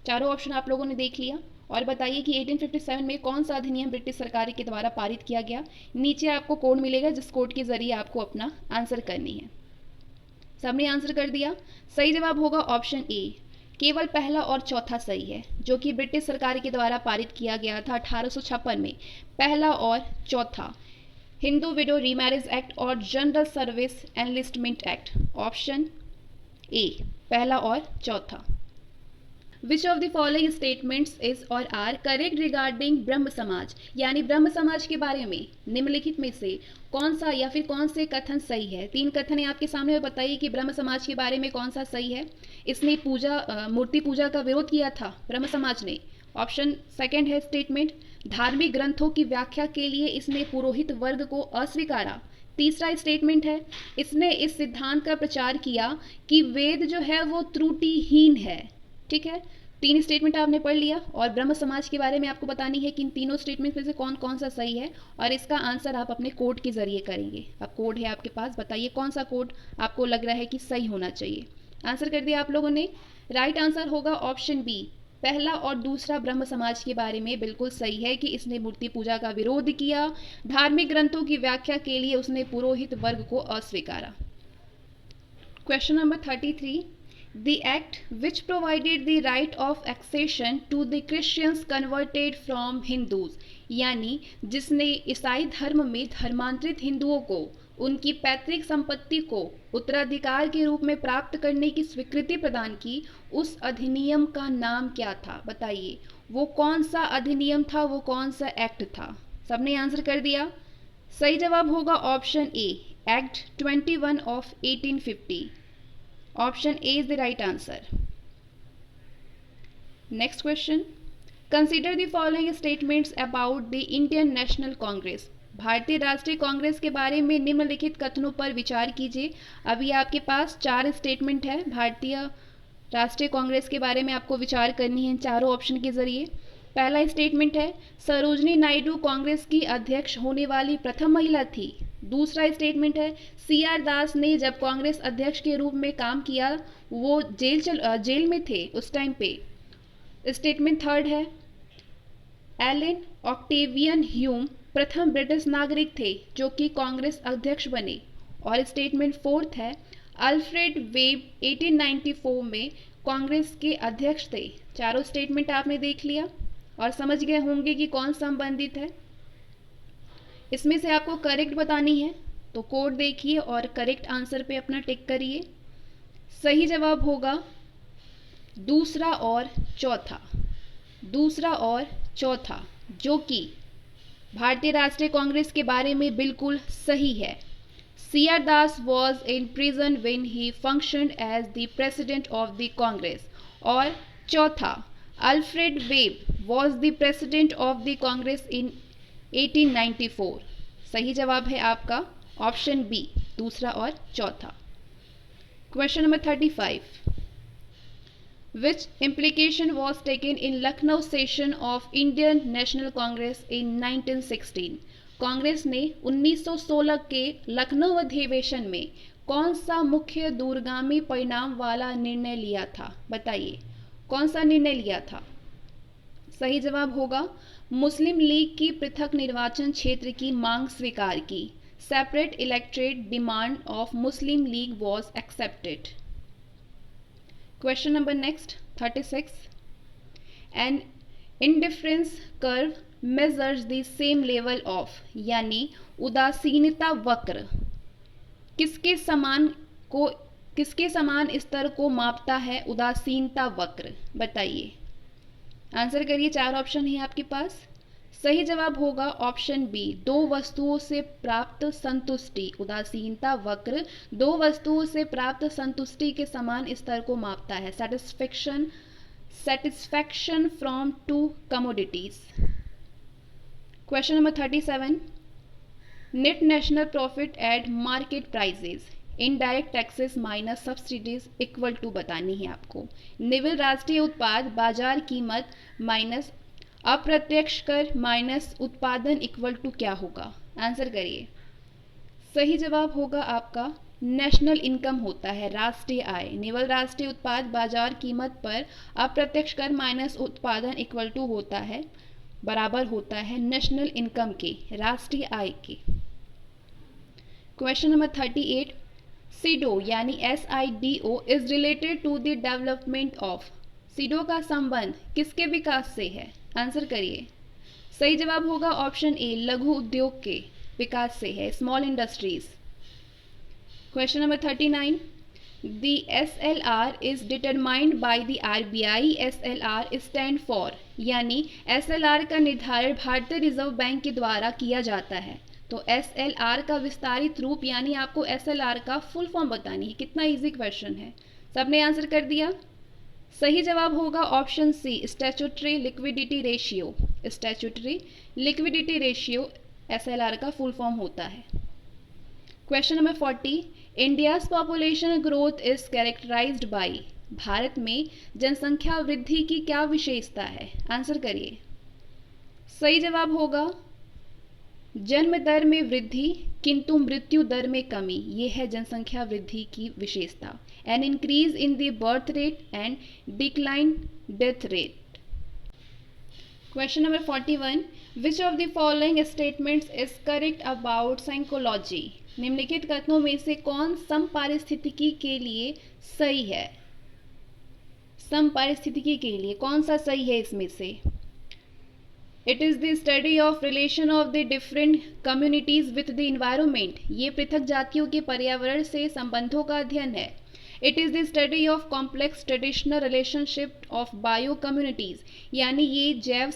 चारों ऑप्शन आप लोगों ने देख लिया और बताइए कि 1857 में कौन सा अधिनियम ब्रिटिश सरकार के द्वारा पारित किया गया। नीचे आपको कोड मिलेगा जिस कोड के जरिए आपको अपना आंसर करनी है। सबने आंसर कर दिया। सही जवाब होगा ऑप्शन ए, केवल पहला और चौथा सही है, जो कि ब्रिटिश सरकार के द्वारा पारित किया गया था 1856 में। पहला और चौथा, हिंदू विडो रीमैरिज एक्ट और general service enlistment act. Option A, पहला और चौथा। विच of the following statements is और आर करेक्ट रिगार्डिंग ब्रह्म समाज? यानी ब्रह्म समाज के बारे में निम्नलिखित में से कौन सा या फिर कौन से कथन सही है? 3 कथन है आपके सामने और बताइए कि ब्रह्म समाज के बारे में कौन सा सही है। इसने मूर्ति पूजा का विरोध किया था ब्रह्म समाज ने। ऑप्शन सेकंड है स्टेटमेंट, धार्मिक ग्रंथों की व्याख्या के लिए इसने पुरोहित वर्ग को अस्वीकारा। तीसरा स्टेटमेंट है, इसने इस सिद्धांत का प्रचार किया कि वेद जो है वो त्रुटिहीन है। ठीक है, 3 स्टेटमेंट आपने पढ़ लिया और ब्रह्म समाज के बारे में आपको बतानी है कि इन तीनों स्टेटमेंट में से कौन कौन सा सही है, और इसका आंसर आप अपने कोड के जरिए करेंगे। अब कोड है आपके पास, बताइए कौन सा कोड आपको लग रहा है कि सही होना चाहिए। आंसर कर दिया आप लोगों ने। राइट आंसर होगा ऑप्शन बी, पहला और दूसरा ब्रह्म समाज के बारे में बिल्कुल सही है कि इसने मूर्ति पूजा का विरोध किया, धार्मिक ग्रंथों की व्याख्या के लिए उसने पुरोहित वर्ग को अस्वीकारा। Question number 33, The act which provided the right of accession to the Christians converted from Hindus, यानी जिसने ईसाई धर्म में धर्मांतरित हिंदुओं को उनकी पैतृक संपत्ति को उत्तराधिकार के रूप में प्राप्त करने की स्वीकृति प्रदान की, उस अधिनियम का नाम क्या था? बताइए वो कौन सा अधिनियम था, वो कौन सा एक्ट था? सबने आंसर कर दिया। सही जवाब होगा option A, act 21 of 1850। Option A is the right answer. Next question. Consider the following statements about the Indian National Congress. भारतीय राष्ट्रीय कांग्रेस के बारे में निम्नलिखित कथनों पर विचार कीजिए। अभी आपके पास 4 स्टेटमेंट है भारतीय राष्ट्रीय कांग्रेस के बारे में आपको विचार करनी है इन चारों ऑप्शन के जरिए। पहला स्टेटमेंट है, सरोजनी नायडू कांग्रेस की अध्यक्ष होने वाली प्रथम महिला थी। दूसरा स्टेटमेंट है, CR दास ने जब कांग्रेस अध्यक्ष के रूप में काम किया वो जेल में थे उस टाइम पे। स्टेटमेंट थर्ड है, एलन ऑक्टेवियन ह्यूम प्रथम ब्रिटिश नागरिक थे जो कि कांग्रेस अध्यक्ष बने। और स्टेटमेंट फोर्थ है, अल्फ्रेड वेब 1894 में कांग्रेस के अध्यक्ष थे। चारों स्टेटमेंट आपने देख लिया और समझ गए होंगे कि कौन संबंधित है। इसमें से आपको करेक्ट बतानी है तो कोड देखिए और करेक्ट आंसर पे अपना टिक करिए। सही जवाब होगा दूसरा और चौथा, दूसरा और चौथा, जो कि भारतीय राष्ट्रीय कांग्रेस के बारे में बिल्कुल सही है। CR Das was in prison when he functioned as the president of the Congress. और चौथा, Alfred Webb was the president of the Congress in 1894। सही जवाब है आपका ऑप्शन बी, दूसरा और चौथा। Question number 35, which implication was taken in Lucknow session of Indian National Congress in 1916? Congress ने 1916 के लखनऊ अधिवेशन में कौन सा मुख्य दूरगामी परिणाम वाला निर्णय लिया था? बताइए कौन सा निर्णय लिया था? सही जवाब होगा मुस्लिम लीग की पृथक निर्वाचन क्षेत्र की मांग स्वीकार की। Separate electorate demand of Muslim League was accepted. Question number next 36, an indifference curve measures the same level of, यानी उदासीनता वक्र किसके समान को किसके समान स्तर को मापता है उदासीनता वक्र? बताइए, आंसर करिए। 4 ऑप्शन है आपके पास। सही जवाब होगा ऑप्शन बी, दो वस्तुओं से प्राप्त संतुष्टि। उदासीनता वक्र दो वस्तुओं से प्राप्त संतुष्टि के समान स्तर को मापता है। Satisfaction from two commodities. Question number 37, net national profit at market prices, indirect taxes minus subsidies equal to बतानी है आपको। निव्वल राष्ट्रीय उत्पाद बाजार कीमत माइनस अप्रत्यक्ष कर माइनस उत्पादन इक्वल टू क्या होगा? आंसर करिए। सही जवाब होगा आपका नेशनल इनकम होता है, राष्ट्रीय आय। निव्वल राष्ट्रीय उत्पाद बाजार कीमत पर अप्रत्यक्ष कर माइनस उत्पादन इक्वल टू होता है, बराबर होता है नेशनल इनकम के, राष्ट्रीय आय के। क्वेश्चन नंबर 38, सीडो यानी SIDO is related to the development of. SIDO का संबंध किसके विकास से है? आंसर करिए। सही जवाब होगा ऑप्शन ए, लघु उद्योग के विकास से है, small industries. Question number 39, the SLR is determined by the RBI। SLR stand for, यानी SLR का निर्धारण भारतीय रिजर्व बैंक के द्वारा किया जाता है। तो SLR का विस्तारित रूप यानी आपको SLR का फुल फॉर्म बतानी है। कितना इजी क्वेश्चन है, सबने आंसर कर दिया। सही जवाब होगा option C, statutory liquidity ratio. Statutory liquidity ratio SLR का फुल फॉर्म होता है। Question number 40, India's population growth is characterised by. Bharat में जनसंख्या वृद्धि की क्या विशेषता है? आंसर करिए। सही जवाब होगा जन्म दर में वृद्धि किंतु मृत्यु दर में कमी। ये है जनसंख्या वृद्धि की विशेषता। An increase in the birth rate and decline death rate. Question number 41, which of the following statements is correct about psychology. निम्नलिखित कथनों में से कौन समपारिस्थितिकी के लिए सही है? समपारिस्थितिकी के लिए कौन सा सही है इसमें से? It is the study of relation of the different communities with the environment. ये पृथक जातियों के पर्यावरण से संबंधों का अध्ययन है। It is the study of complex traditional relationship of bio communities, यानी ये जैव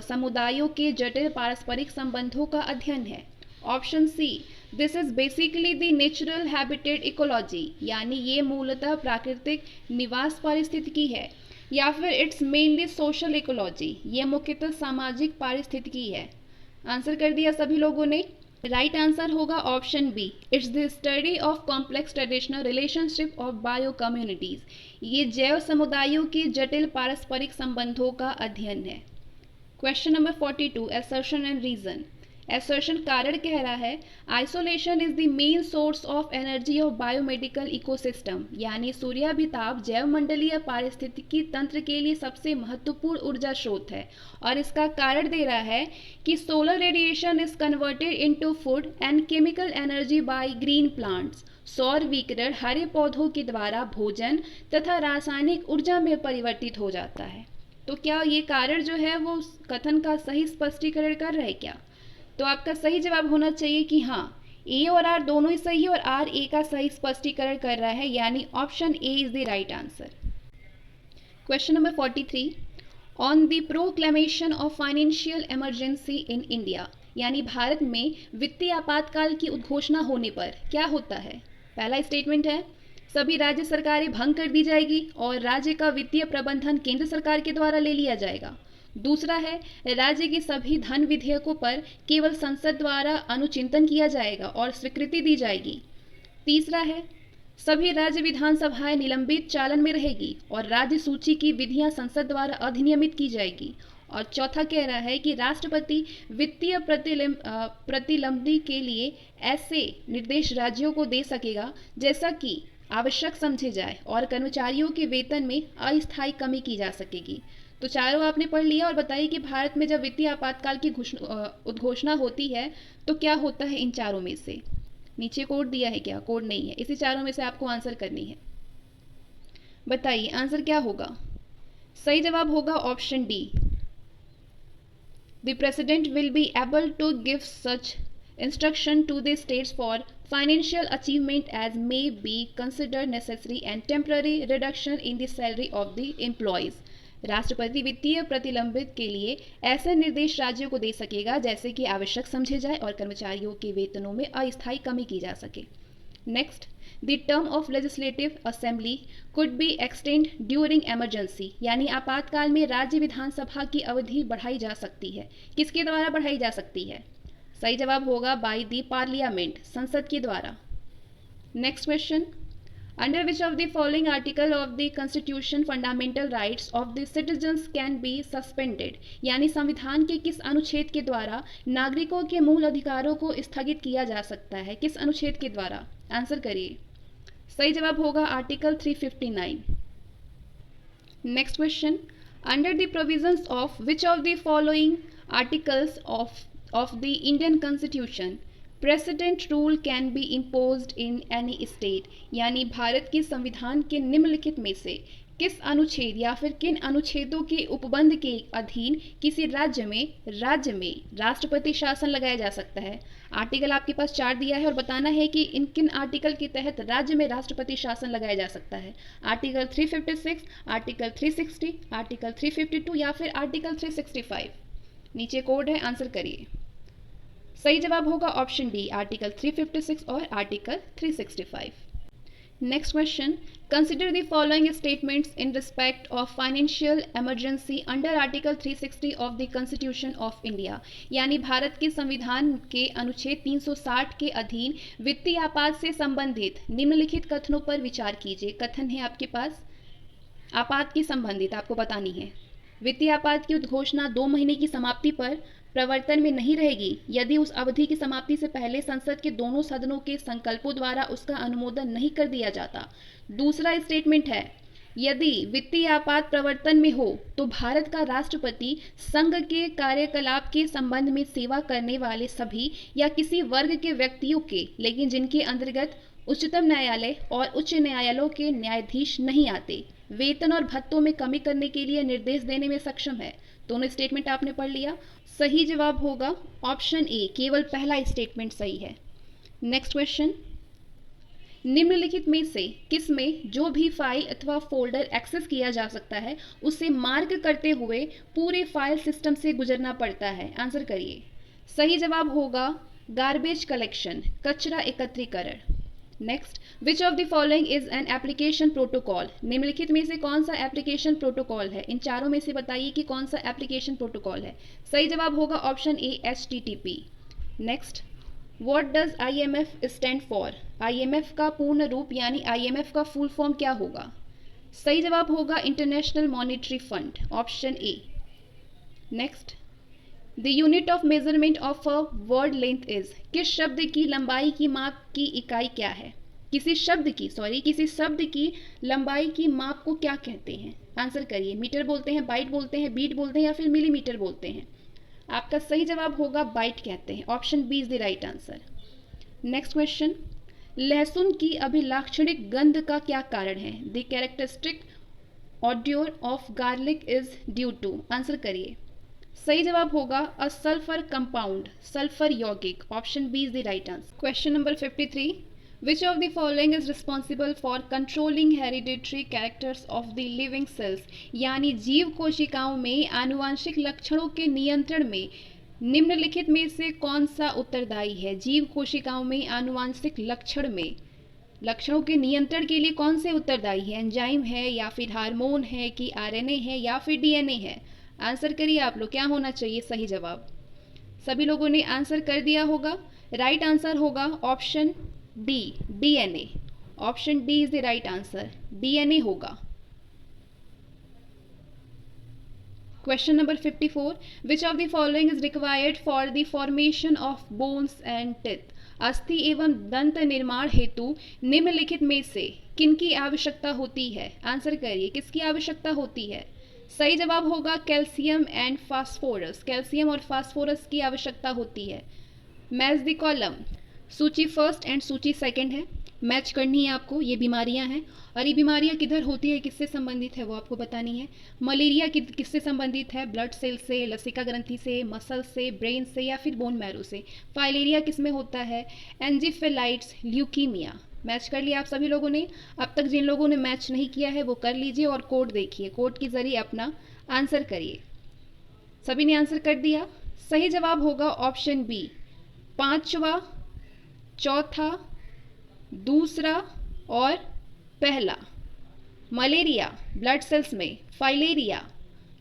समुदायों के जटिल पारस्परिक संबंधों का अध्ययन है। Option C, this is basically the natural habitat ecology, यानी ये मूलतः प्राकृतिक निवास पारिस्थितिकी है। या फिर इट्स मेनली सोशल इकोलॉजी, ये मुख्यतः सामाजिक पारिस्थितिकी है। आंसर कर दिया सभी लोगों ने। राइट आंसर होगा option B, it's the study of complex traditional relationship of bio communities. ये जैव समुदायों के जटिल पारस्परिक संबंधों का अध्ययन है। Question number 42, assertion and reason. Assertion कारण कह रहा है isolation is the main source of energy of biomedical ecosystem, यानी सूर्याभिताप जैवमंडलीय पारिस्थितिकी तंत्र के लिए सबसे महत्वपूर्ण ऊर्जा स्रोत है। और इसका कारण दे रहा है कि solar radiation is converted into food and chemical energy by green plants. सौर विकिरण हरे पौधों के द्वारा भोजन तथा रासायनिक ऊर्जा में परिवर्तित हो जाता है। तो क्या ये कारण जो है वो कथन का सही स्पष्टीकरण कर रहे क्या? तो आपका सही जवाब होना चाहिए कि हाँ, ए और आर दोनों ही सही है और आर ए का सही स्पष्टीकरण कर रहा है, यानी option A is the right answer. Question number 43, on the proclamation of financial emergency in India, यानी भारत में वित्तीय आपातकाल की उद्घोषणा होने पर क्या होता है? पहला स्टेटमेंट है सभी राज्य सरकारें भंग कर दी जाएगी और राज्य का वित्तीय प्रबंधन केंद्र सरकार के द्वारा ले लिया जाएगा। दूसरा है राज्य के सभी धन विधेयकों पर केवल संसद द्वारा अनुचिंतन किया जाएगा और स्वीकृति दी जाएगी। तीसरा है सभी राज्य विधानसभाएं निलंबित चालन में रहेगी और राज्य सूची की विधियां संसद द्वारा अधिनियमित की जाएगी। और चौथा कह रहा है कि राष्ट्रपति वित्तीय प्रतिलंबी के लिए ऐसे निर्देश राज्यों को दे सकेगा जैसा कि आवश्यक समझे जाए और कर्मचारियों के वेतन में अस्थायी कमी की जा सकेगी। तो चारों आपने पढ़ लिया और बताइए कि भारत में जब वित्तीय आपातकाल की उद्घोषणा होती है तो क्या होता है इन चारों में से? नीचे कोड दिया है क्या? कोड नहीं है, इसी चारों में से आपको आंसर करनी है। बताइए आंसर क्या होगा? सही जवाब होगा option D, the president will be able to give such instruction to the states for financial achievement as may be considered necessary and temporary reduction in the salary of the employees. राष्ट्रपति वित्तीय प्रतिलंबित के लिए ऐसे निर्देश राज्यों को दे सकेगा जैसे कि आवश्यक समझे जाए और कर्मचारियों के वेतनों में अस्थायी कमी की जा सके। Next, the term of legislative assembly could be extend during emergency, यानी आपातकाल में राज्य विधानसभा की अवधि बढ़ाई जा सकती है। किसके द्वारा बढ़ाई जा सकती है? सही जवाब होगा बाय द पार्लियामेंट, संसद के द्वारा। Next question, under which of the following article of the constitution fundamental rights of the citizens can be suspended, यानी संविधान के किस अनुच्छेद के द्वारा नागरिकों के मूल अधिकारों को स्थगित किया जा सकता है? किस अनुच्छेद के द्वारा? आंसर करिए। सही जवाब होगा article 359। Next question, under the provisions of which of the following articles of the Indian constitution president rule can be imposed in any state, यानी भारत के संविधान के निम्नलिखित में से किस अनुच्छेद या फिर किन अनुच्छेदों के उपबंध के अधीन किसी राज्य में राष्ट्रपति शासन लगाया जा सकता है? आर्टिकल आपके पास 4 दिया है और बताना है कि इन किन आर्टिकल के तहत राज्य में राष्ट्रपति शासन लगाया जा सकता है। आर्टिकल 356, आर्टिकल 360, आर्टिकल 352 या फिर आर्टिकल 365। नीचे कोड है, आंसर करिए। सही जवाब होगा ऑप्शन डी, आर्टिकल 356 और article 365। Next question, consider the following statements in respect of financial emergency under article 360 of the constitution of India, यानी भारत के संविधान के अनुच्छेद 360 के अधीन वित्तीय आपात से संबंधित निम्नलिखित कथनों पर विचार कीजिए। कथन है आपके पास, आपात के संबंधित आपको बतानी है। वित्तीय आपात की उद्घोषणा 2 महीने की समाप्ति पर प्रवर्तन में नहीं रहेगी यदि उस अवधि की समाप्ति से पहले संसद के दोनों सदनों के संकल्पों द्वारा उसका अनुमोदन नहीं कर दिया जाता। दूसरा स्टेटमेंट है, यदि वित्तीय आपात प्रवर्तन में हो तो भारत का राष्ट्रपति संघ के कार्यकलाप के संबंध में सेवा करने वाले सभी या किसी वर्ग के व्यक्तियों के, लेकिन जिनके अंतर्गत उच्चतम न्यायालय और उच्च न्यायालयों के न्यायाधीश नहीं आते, वेतन और भत्तों में कमी करने के लिए निर्देश देने में सक्षम है। दोनों स्टेटमेंट आपने पढ़ लिया। सही जवाब होगा ऑप्शन ए, केवल पहला स्टेटमेंट सही है। नेक्स्ट क्वेश्चन, निम्नलिखित में से किसमें जो भी फाइल अथवा फोल्डर एक्सेस किया जा सकता है उसे मार्क करते हुए पूरे फाइल सिस्टम से गुजरना पड़ता है? आंसर करिए। सही जवाब होगा गार्बेज कलेक्शन, कचरा एकत्रीकरण। Next, which of the following is an application protocol, निम्नलिखित में से कौन सा एप्लीकेशन प्रोटोकॉल है? इन चारों में से बताइए कि कौन सा एप्लीकेशन प्रोटोकॉल है। सही जवाब होगा option A, HTTP। Next, what does IMF stand for, IMF का पूर्ण रूप यानी IMF का फुल फॉर्म क्या होगा? सही जवाब होगा international monetary fund, option A. Next, the unit of measurement of a word length is, किस शब्द की लंबाई की माप की इकाई क्या है? किसी शब्द की लंबाई की माप को क्या कहते हैं? आंसर करिए। मीटर बोलते हैं, बाइट बोलते हैं, बीट बोलते हैं या फिर मिलीमीटर बोलते हैं? आपका सही जवाब होगा बाइट कहते हैं, option B is the right answer. Next question, लहसुन की अभिलाक्षणिक गंध का क्या कारण है? The characteristic odour of garlic is due to, answer करिए। सही जवाब होगा अ सल्फर कंपाउंड, सल्फर यौगिक, option B is the right answer. Question number 53, which of the following is responsible for controlling hereditary characters of the living cells, यानी जीव कोशिकाओं में आनुवांशिक लक्षणों के नियंत्रण में निम्नलिखित में से कौन सा उत्तरदायी है? जीव कोशिकाओं में आनुवांशिक लक्षणों के नियंत्रण के लिए कौन से उत्तरदायी है? एंजाइम है या फिर हार्मोन है कि RNA है या फिर DNA है? आंसर करिए आप लोग, क्या होना चाहिए सही जवाब? सभी लोगों ने आंसर कर दिया होगा। राइट आंसर होगा option D, DNA। Option D is the right answer, DNA होगा। Question number 54, which of the following is required for the formation of bones and teeth, अस्थि एवं दंत निर्माण हेतु निम्नलिखित में से किनकी आवश्यकता होती है? आंसर करिए, किसकी आवश्यकता होती है? सही जवाब होगा कैल्शियम एंड फास्फोरस, कैल्शियम और फास्फोरस की आवश्यकता होती है। मैच द कॉलम, सूची फर्स्ट एंड सूची सेकंड है। मैच करनी है आपको। ये बीमारियां हैं और ये बीमारियां किधर होती है, किससे संबंधित है वो आपको बतानी है। मलेरिया किससे संबंधित है, ब्लड सेल से, लसिका ग्रंथि से, मसल से, ब्रेन से या फिर बोन मैरो से। फाइलेरिया किस में होता है, एंजिफेलाइट्स, ल्यूकीमिया। मैच कर लिया आप सभी लोगों ने। अब तक जिन लोगों ने मैच नहीं किया है वो कर लीजिए और कोड देखिए, कोड के जरिए अपना आंसर करिए। सभी ने आंसर कर दिया। सही जवाब होगा ऑप्शन बी, पांचवा, चौथा, दूसरा और पहला। मलेरिया ब्लड सेल्स में, फाइलेरिया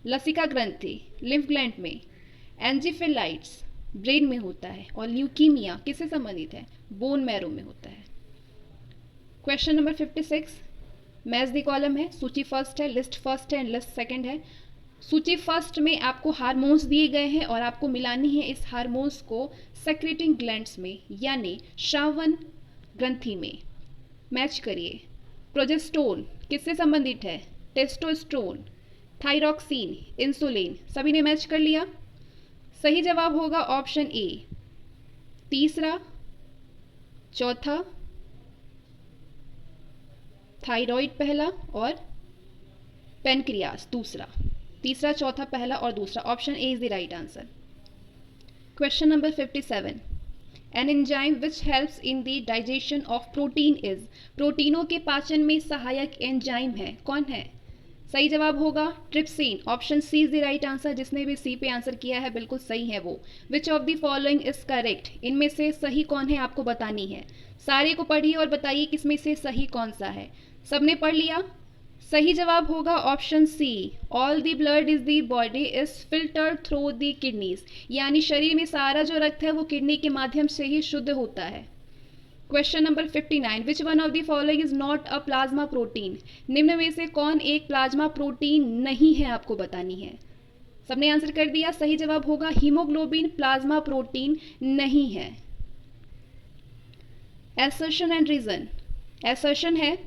लसिका ग्रंथि लिम्फ ग्लैंड में, एंजिफेलाइट्स ब्रेन में होता है और ल्यूकीमिया किससे संबंधित है, बोन मैरो में होता है। Question number 56, match the column है। सूची फर्स्ट है, लिस्ट फर्स्ट है एंड लिस्ट सेकंड है। सूची फर्स्ट में आपको हार्मोन्स दिए गए हैं और आपको मिलानी है इस हार्मोन्स को सेक्रेटिंग ग्लैंड्स में यानी श्रावण ग्रंथि में। मैच करिए। प्रोजेस्टोन किससे संबंधित है, टेस्टोस्टेरोन, थायरॉक्सिन, इंसुलिन। सभी ने मैच कर लिया। सही जवाब होगा ऑप्शन ए, तीसरा, चौथा, थायराइड पहला और पेनक्रियास दूसरा। तीसरा, चौथा, पहला और दूसरा। Option A is the right answer. Question number 57, an enzyme which helps in the digestion of protein is. प्रोटीनों के पाचन में सहायक एंजाइम है, कौन है। सही जवाब होगा trypsin. Option C is the right answer. जिसने भी सी पे आंसर किया है बिल्कुल सही है वो। विच of the following is correct. इनमें से सही कौन है आपको बतानी है। सारे को पढ़िए और बताइए किसमें से सही कौन सा है। सबने पढ़ लिया। सही जवाब होगा option C, all the blood is the body is filtered through the kidneys. यानी शरीर में सारा जो रक्त है वो किडनी के माध्यम से ही शुद्ध होता है। Question number 59, which one of the following is not a plasma protein. निम्न में से कौन एक प्लाज्मा प्रोटीन नहीं है आपको बतानी है। सबने आंसर कर दिया। सही जवाब होगा हीमोग्लोबिन प्लाज्मा प्रोटीन नहीं है। Assertion and reason. एसर्शन है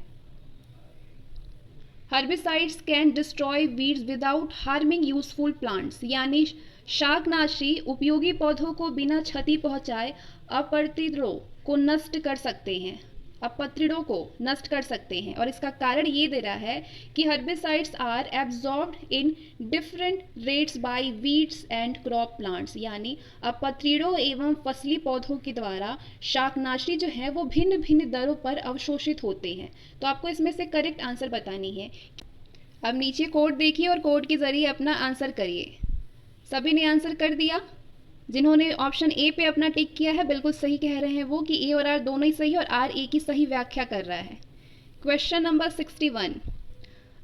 herbicides can destroy weeds without harming useful plants. यानी शाकनाशी उपयोगी पौधों को बिना क्षति पहुंचाए अपत्रिड़ों को नष्ट कर सकते हैं, अपत्रिड़ों को नष्ट कर सकते हैं। और इसका कारण ये दे रहा है कि herbicides are absorbed in different rates by weeds and crop plants. यानी अपत्रिड़ों एवं फसली पौधों के द्वारा शाकनाशी जो है वो भिन्न भिन्न दरों पर अवशोषित होते हैं। तो आपको इसमें से करेक्ट आंसर बतानी है। अब नीचे कोड देखिए और कोड के जरिए अपना आंसर करिए। सभी ने आंसर कर दिया। जिन्होंने ऑप्शन ए पे अपना टिक किया है बिल्कुल सही कह रहे हैं वो कि ए और आर दोनों ही सही और आर ए की सही व्याख्या कर रहा है। Question number 61,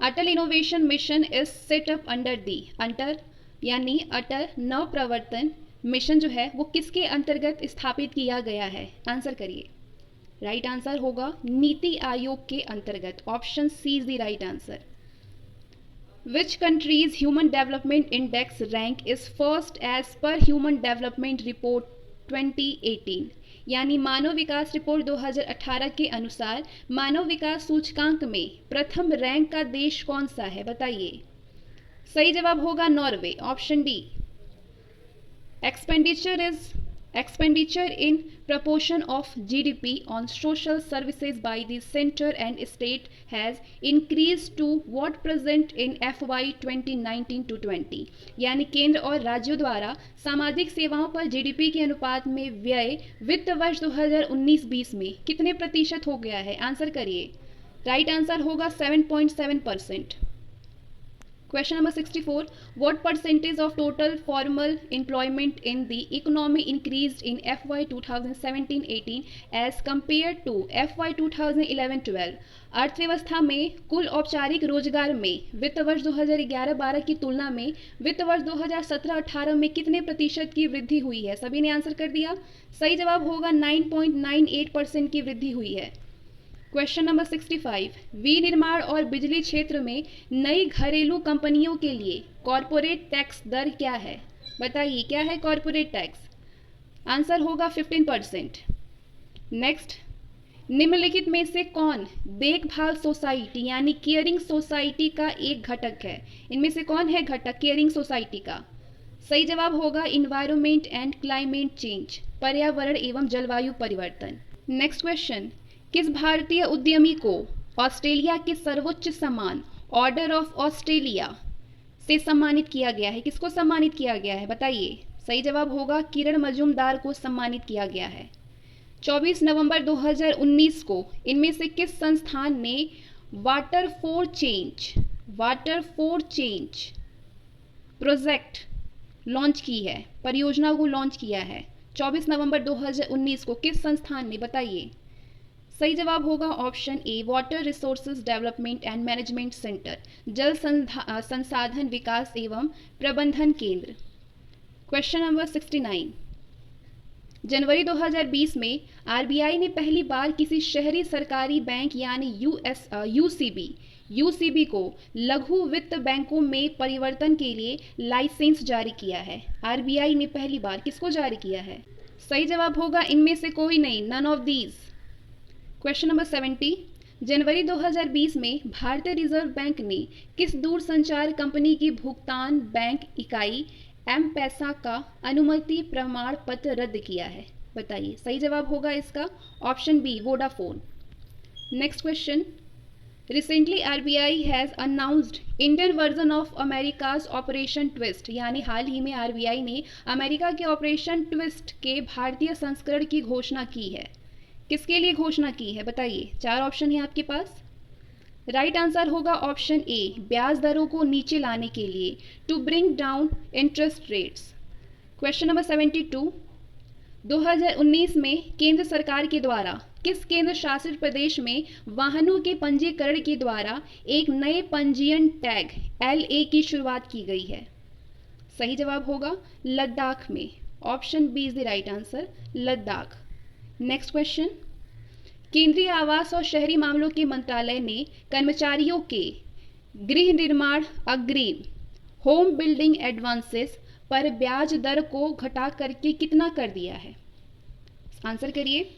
Atal innovation mission is set up under the. अंटर यानी अटल नव प्रवर्तन मिशन जो है वो किसके अंतर्गत स्थापित किया गया है। आंसर करिए। राइट आंसर होगा नीति आयोग के अंतर्गत। Option C is the right answer. Which country's Human Development Index rank is first as per Human Development Report 2018। यानी मानव विकास रिपोर्ट 2018 के अनुसार मानव विकास सूचकांक में प्रथम रैंक का देश कौन सा है बताइए। सही जवाब होगा Norway. Option D. Expenditure in proportion of GDP on social services by the center and state has increased to what present in FY 2019 to 20। यानी केंद्र और राज्यों द्वारा सामाजिक सेवाओं पर जीडीपी के अनुपात में व्यय वित्त वर्ष 2019-20 में कितने प्रतिशत हो गया है। आंसर करिए। राइट आंसर होगा 7.7%। Question number 64, what percentage of total formal employment in the economy increased in FY 2017-18 as compared to FY 2011-12। अर्थव्यवस्था में कुल औपचारिक रोजगार में वित्त वर्ष 2011-12 की तुलना में वित्त वर्ष 2017-18 में कितने प्रतिशत की वृद्धि हुई है। सभी ने आंसर कर दिया। सही जवाब होगा 9.98% की वृद्धि हुई है। क्वेश्चन नंबर 65, विनिर्माण और बिजली क्षेत्र में नई घरेलू कंपनियों के लिए कॉरपोरेट टैक्स दर क्या है। बताइए क्या है कॉरपोरेट टैक्स। आंसर होगा 15%। नेक्स्ट, निम्नलिखित में से कौन देखभाल सोसाइटी यानी केयरिंग सोसाइटी का एक घटक है। इनमें से कौन है घटक केयरिंग सोसाइटी का। सही जवाब होगा इन्वायरमेंट एंड क्लाइमेट चेंज, पर्यावरण एवं जलवायु परिवर्तन। नेक्स्ट क्वेश्चन, किस भारतीय उद्यमी को ऑस्ट्रेलिया के सर्वोच्च सम्मान ऑर्डर ऑफ ऑस्ट्रेलिया से सम्मानित किया गया है? किसको सम्मानित किया गया है बताइए? सही जवाब होगा किरण मजूमदार को सम्मानित किया गया है। 24 नवंबर 2019 को इनमें से किस संस्थान ने water for change project launch की है, परियोजना को लॉन्च किया है? 24 नवंबर 2019 को किस संस्थान ने, बताइए? सही जवाब होगा option A, water resources development and management centre, जल संसाधन विकास एवं प्रबंधन केंद्र। क्वेश्चन नंबर 69, जनवरी 2020 में आरबीआई ने पहली बार किसी शहरी सरकारी बैंक यानी यूसीबी को लघु वित्त बैंकों में परिवर्तन के लिए लाइसेंस जारी किया है? आरबीआई ने पहली बार किसको जारी किया है? सही जवाब होगा इनमें से कोई नहीं, none of these. Question number 70, जनवरी 2020 में भारतीय रिजर्व बैंक ने किस दूरसंचार कंपनी की भुगतान बैंक इकाई एम पैसा का अनुमति प्रमाण पत्र रद्द किया है? बताइए। सही जवाब होगा इसका option B, Vodafone. Next question, recently RBI has announced Indian version of America's operation twist, यानी हाल ही में आरबीआई ने अमेरिका के ऑपरेशन ट्विस्ट के भारतीय संस्करण की घोषणा की है। किसके लिए घोषणा की है बताइए? 4 ऑप्शन है आपके पास। राइट आंसर होगा ऑप्शन ए, ब्याज दरों को नीचे लाने के लिए, to bring down interest rates. Question number 72, 2019 में केंद्र सरकार के द्वारा किस केंद्र शासित प्रदेश में वाहनों के पंजीकरण के द्वारा एक नए पंजीयन टैग LA की शुरुआत की गई है? सही जवाब होगा लद्दाख में, option B is the right answer, Ladakh. Next question, केंद्रीय आवास और शहरी मामलों के मंत्रालय ने कर्मचारियों के गृह निर्माण अग्रिम होम बिल्डिंग एडवांसेस पर ब्याज दर को घटा करके कितना कर दिया है? आंसर करिए।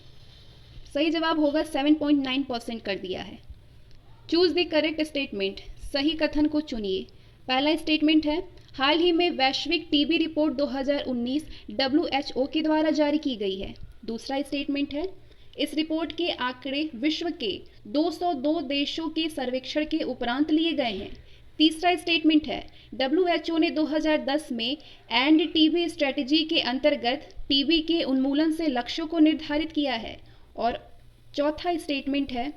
सही जवाब होगा 7.9% कर दिया है। चूज द करेक्ट स्टेटमेंट, सही कथन को चुनिए। पहला स्टेटमेंट है, हाल ही में वैश्विक टीबी रिपोर्ट 2019 WHO के द्वारा जारी की गई है। दूसरा स्टेटमेंट है, इस रिपोर्ट के आंकड़े विश्व के 202 देशों के सर्वेक्षण के उपरांत लिए गए हैं। तीसरा स्टेटमेंट है, WHO ने 2010 में एंड टीबी स्ट्रेटजी के अंतर्गत टीबी के उन्मूलन से लक्ष्यों को निर्धारित किया है। और चौथा स्टेटमेंट है,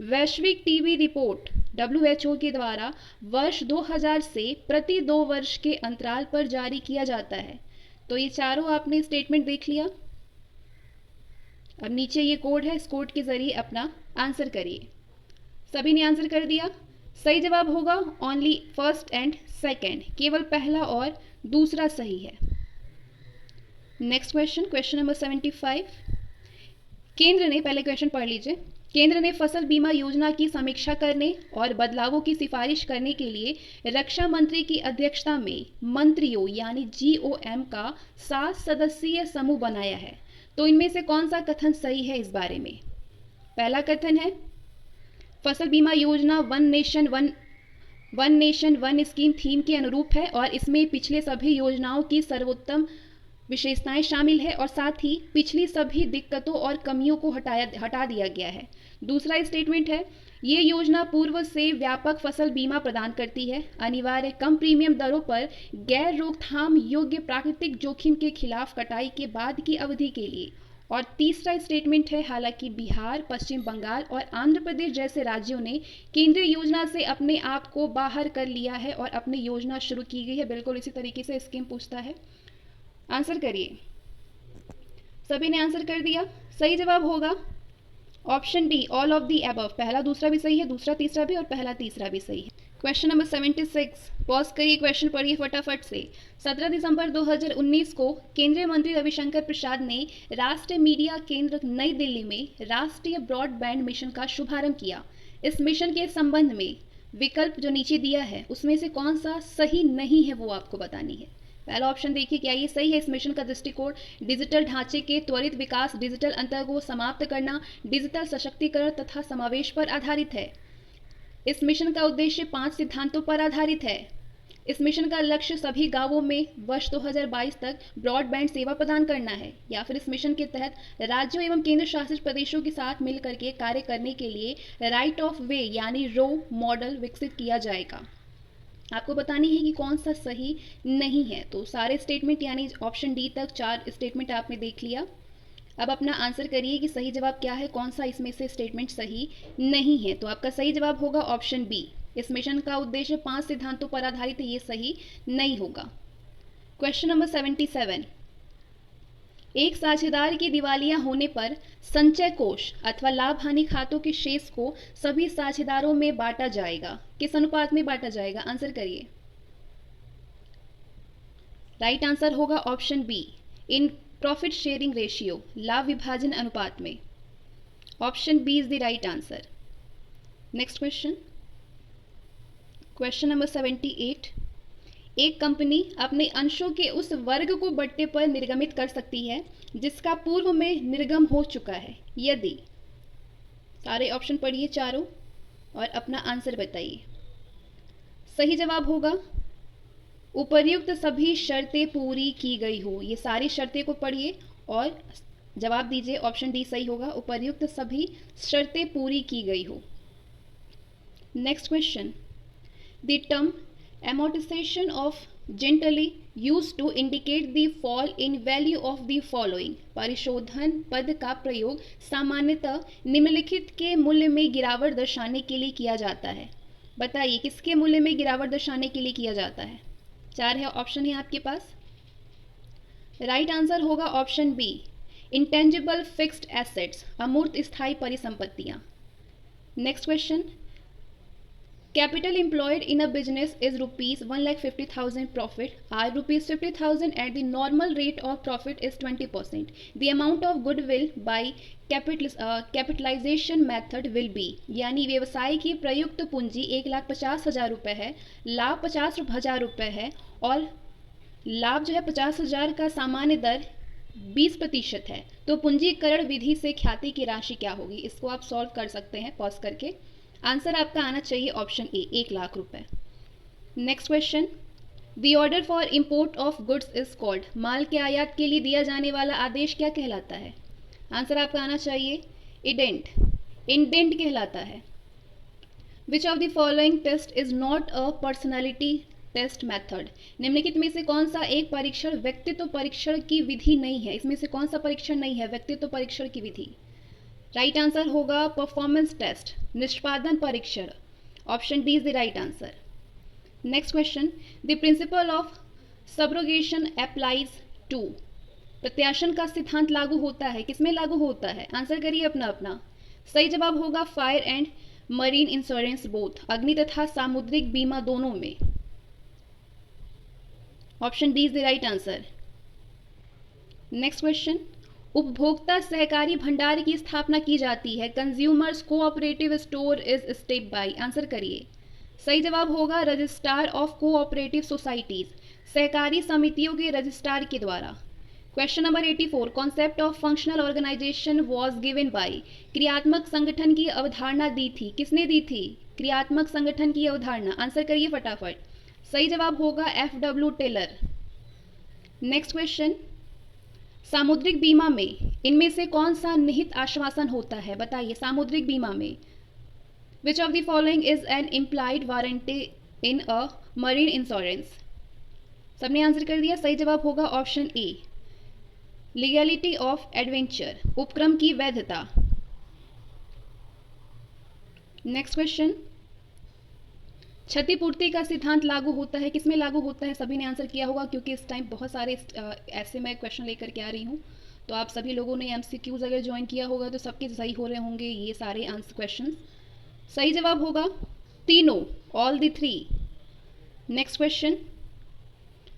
वैश्विक टीबी रिपोर्ट WHO के द्वारा वर्ष 2000 से प्रति 2 वर्ष के अंतराल पर जारी किया जाता है। तो ये चारों आपने स्टेटमेंट देख लिया। अब नीचे ये कोड है, इस कोड के जरिए अपना आंसर करिए। सभी ने आंसर कर दिया। सही जवाब होगा ओनली फर्स्ट एंड सेकंड, केवल पहला और दूसरा सही है। नेक्स्ट क्वेश्चन, क्वेश्चन नंबर 75, केंद्र ने, पहले क्वेश्चन पढ़ लीजिए। केंद्र ने फसल बीमा योजना की समीक्षा करने और बदलावों की सिफारिश करने के लिए रक्षा मंत्री की अध्यक्षता में मंत्रियों यानी GOM का 7 सदस्यीय समूह बनाया है। तो इनमें से कौन सा कथन सही है इस बारे में? पहला कथन है, फसल बीमा योजना one nation one scheme theme के अनुरूप है और इसमें पिछले सभी योजनाओं की सर्वोत्तम विशेषताएं शामिल है और साथ ही पिछली सभी दिक्कतों और कमियों को हटा दिया गया है। दूसरा स्टेटमेंट है, ये योजना पूर्व से व्यापक फसल बीमा प्रदान करती है, अनिवार्य कम प्रीमियम दरों पर गैर रोकथाम योग्य प्राकृतिक जोखिम के खिलाफ कटाई के बाद की अवधि के लिए। और तीसरा स्टेटमेंट है, हालांकि बिहार, पश्चिम बंगाल और आंध्र प्रदेश जैसे राज्यों ने केंद्रीय योजना से अपने आप को बाहर कर लिया है और अपनी योजना शुरू की गई है। बिल्कुल इसी तरीके से स्कीम पूछता है। आंसर करिए। सभी ने आंसर कर दिया। सही जवाब होगा option D, all of the above. पहला दूसरा भी सही है, दूसरा तीसरा भी और पहला तीसरा भी सही है। क्वेश्चन नंबर 76, पॉज करिए, क्वेश्चन पढ़िए फटाफट से। 17 दिसंबर 2019 को केंद्रीय मंत्री रविशंकर प्रसाद ने राष्ट्रीय मीडिया केंद्र नई दिल्ली में राष्ट्रीय ब्रॉडबैंड मिशन का शुभारंभ किया। इस मिशन के संबंध में विकल्प जो नीचे दिया है उसमें से कौन सा सही नहीं है वो आपको बतानी है। पहला ऑप्शन देखिए, क्या ये सही है? इस मिशन का दृष्टिकोण डिजिटल ढांचे के त्वरित विकास, डिजिटल अंतर को समाप्त करना, डिजिटल सशक्तिकरण तथा समावेश पर आधारित है। इस मिशन का उद्देश्य 5 सिद्धांतों पर आधारित है। इस मिशन का लक्ष्य सभी गांवों में वर्ष 2022 तक ब्रॉडबैंड सेवा प्रदान करना है, या फिर इस मिशन के तहत राज्यों एवं केंद्र शासित प्रदेशों के साथ मिलकर के कार्य करने के लिए राइट ऑफ वे यानी रो मॉडल विकसित किया जाएगा। आपको बतानी है कि कौन सा सही नहीं है। तो सारे स्टेटमेंट यानी ऑप्शन डी तक 4 स्टेटमेंट आपने देख लिया। अब अपना आंसर करिए कि सही जवाब क्या है, कौन सा इसमें से स्टेटमेंट सही नहीं है। तो आपका सही जवाब होगा ऑप्शन बी, इस मिशन का उद्देश्य 5 सिद्धांतों पर आधारित है, ये सही नहीं होगा। क्वेश्चन नंबर 77, एक साझेदार की दिवालिया होने पर संचय कोष अथवा लाभ हानि खातों के शेष को सभी साझेदारों में बांटा जाएगा, किस अनुपात में बांटा जाएगा, आंसर करिए। राइट आंसर होगा option B, in profit sharing ratio, लाभ विभाजन अनुपात में। Option B is the right answer. Next question, question number 78, एक कंपनी अपने अंशों के उस वर्ग को बट्टे पर निर्गमित कर सकती है जिसका पूर्व में निर्गम हो चुका है यदि, सारे ऑप्शन पढ़िए चारों और अपना आंसर बताइए। सही जवाब होगा उपर्युक्त सभी शर्तें पूरी की गई हो। ये सारी शर्तें को पढ़िए और जवाब दीजिए। ऑप्शन डी सही होगा, उपर्युक्त सभी शर्तें पूरी की गई हो। Next question, the term amortization of gently used to indicate the fall in value of the following, परिशोधन पद का प्रयोग सामान्यतः निम्नलिखित के मूल्य में गिरावट दर्शाने के लिए किया जाता है। बताइए किसके मूल्य में गिरावट दर्शाने के लिए किया जाता है। 4 है ऑप्शन है आपके पास। राइट आंसर होगा option B, intangible fixed assets, अमूर्त स्थायी परिसंपत्तियां। Next question, capital employed in a business is rupees 1,50,000 profit are rupees 50,000 at the normal rate of profit is 20%. The amount of goodwill by capitalization method will be, यानी व्यवसाय की प्रयुक्त पूंजी 1,50,000 रुपये है, लाभ 50,000 रुपये है और लाभ जो है 50,000 का सामान्य दर 20% है। तो पूंजीकरण विधि से ख्याति की राशि क्या होगी, इसको आप सॉल्व कर सकते हैं पॉज करके। आंसर आपका आना चाहिए ऑप्शन ए, 1,00,000 रुपए। Next question, the order for import of goods is called, माल के आयात के लिए दिया जाने वाला आदेश क्या कहलाता है। आंसर आपका आना चाहिए इडेंट, इंडेंट कहलाता है। Which of the following test is not a personality test method, निम्नलिखित में से कौन सा एक परीक्षण व्यक्तित्व परीक्षण की विधि नहीं है, इसमें से कौन सा परीक्षण नहीं है व्यक्तित्व परीक्षण की विधि। राइट आंसर होगा परफॉर्मेंस टेस्ट, निष्पादन परीक्षण। Option D is the right answer. Next question, the principle of subrogation applies to, प्रत्याशन का सिद्धांत लागू होता है, किसमें लागू होता है, आंसर करिए अपना अपना। सही जवाब होगा fire and marine insurance both, अग्नि तथा सामुद्रिक बीमा दोनों में। Option D is the right answer. Next question, उपभोक्ता सहकारी भंडार की स्थापना की जाती है, consumers cooperative store is step by, answer करिए। सही जवाब होगा रजिस्ट्रार ऑफ कोऑपरेटिव सोसाइटीज, सहकारी समितियों के रजिस्ट्रार के द्वारा। Question number 84, concept of functional organisation was given by, क्रियात्मक संगठन की अवधारणा दी थी, किसने दी थी क्रियात्मक संगठन की अवधारणा, आंसर करिए फटाफट। सही जवाब होगा FW टेलर। नेक्स्ट क्वेश्चन, सामुद्रिक बीमा में इनमें से कौन सा निहित आश्वासन होता है, बताइए सामुद्रिक बीमा में। विच of the following is an implied warranty in a marine insurance, सबने आंसर कर दिया। सही जवाब होगा option A, legality of adventure, उपक्रम की वैधता। नेक्स्ट क्वेश्चन, क्षतिपूर्ति का सिद्धांत लागू होता है, किसमें लागू होता है, सभी ने आंसर किया होगा क्योंकि इस टाइम बहुत सारे ऐसे मैं क्वेश्चन लेकर के आ रही हूँ। तो आप सभी लोगों ने MCQs अगर ज्वाइन किया होगा तो सबके सही हो रहे होंगे ये सारे आंसर क्वेश्चन। सही जवाब होगा तीनों, ऑल द 3। नेक्स्ट क्वेश्चन,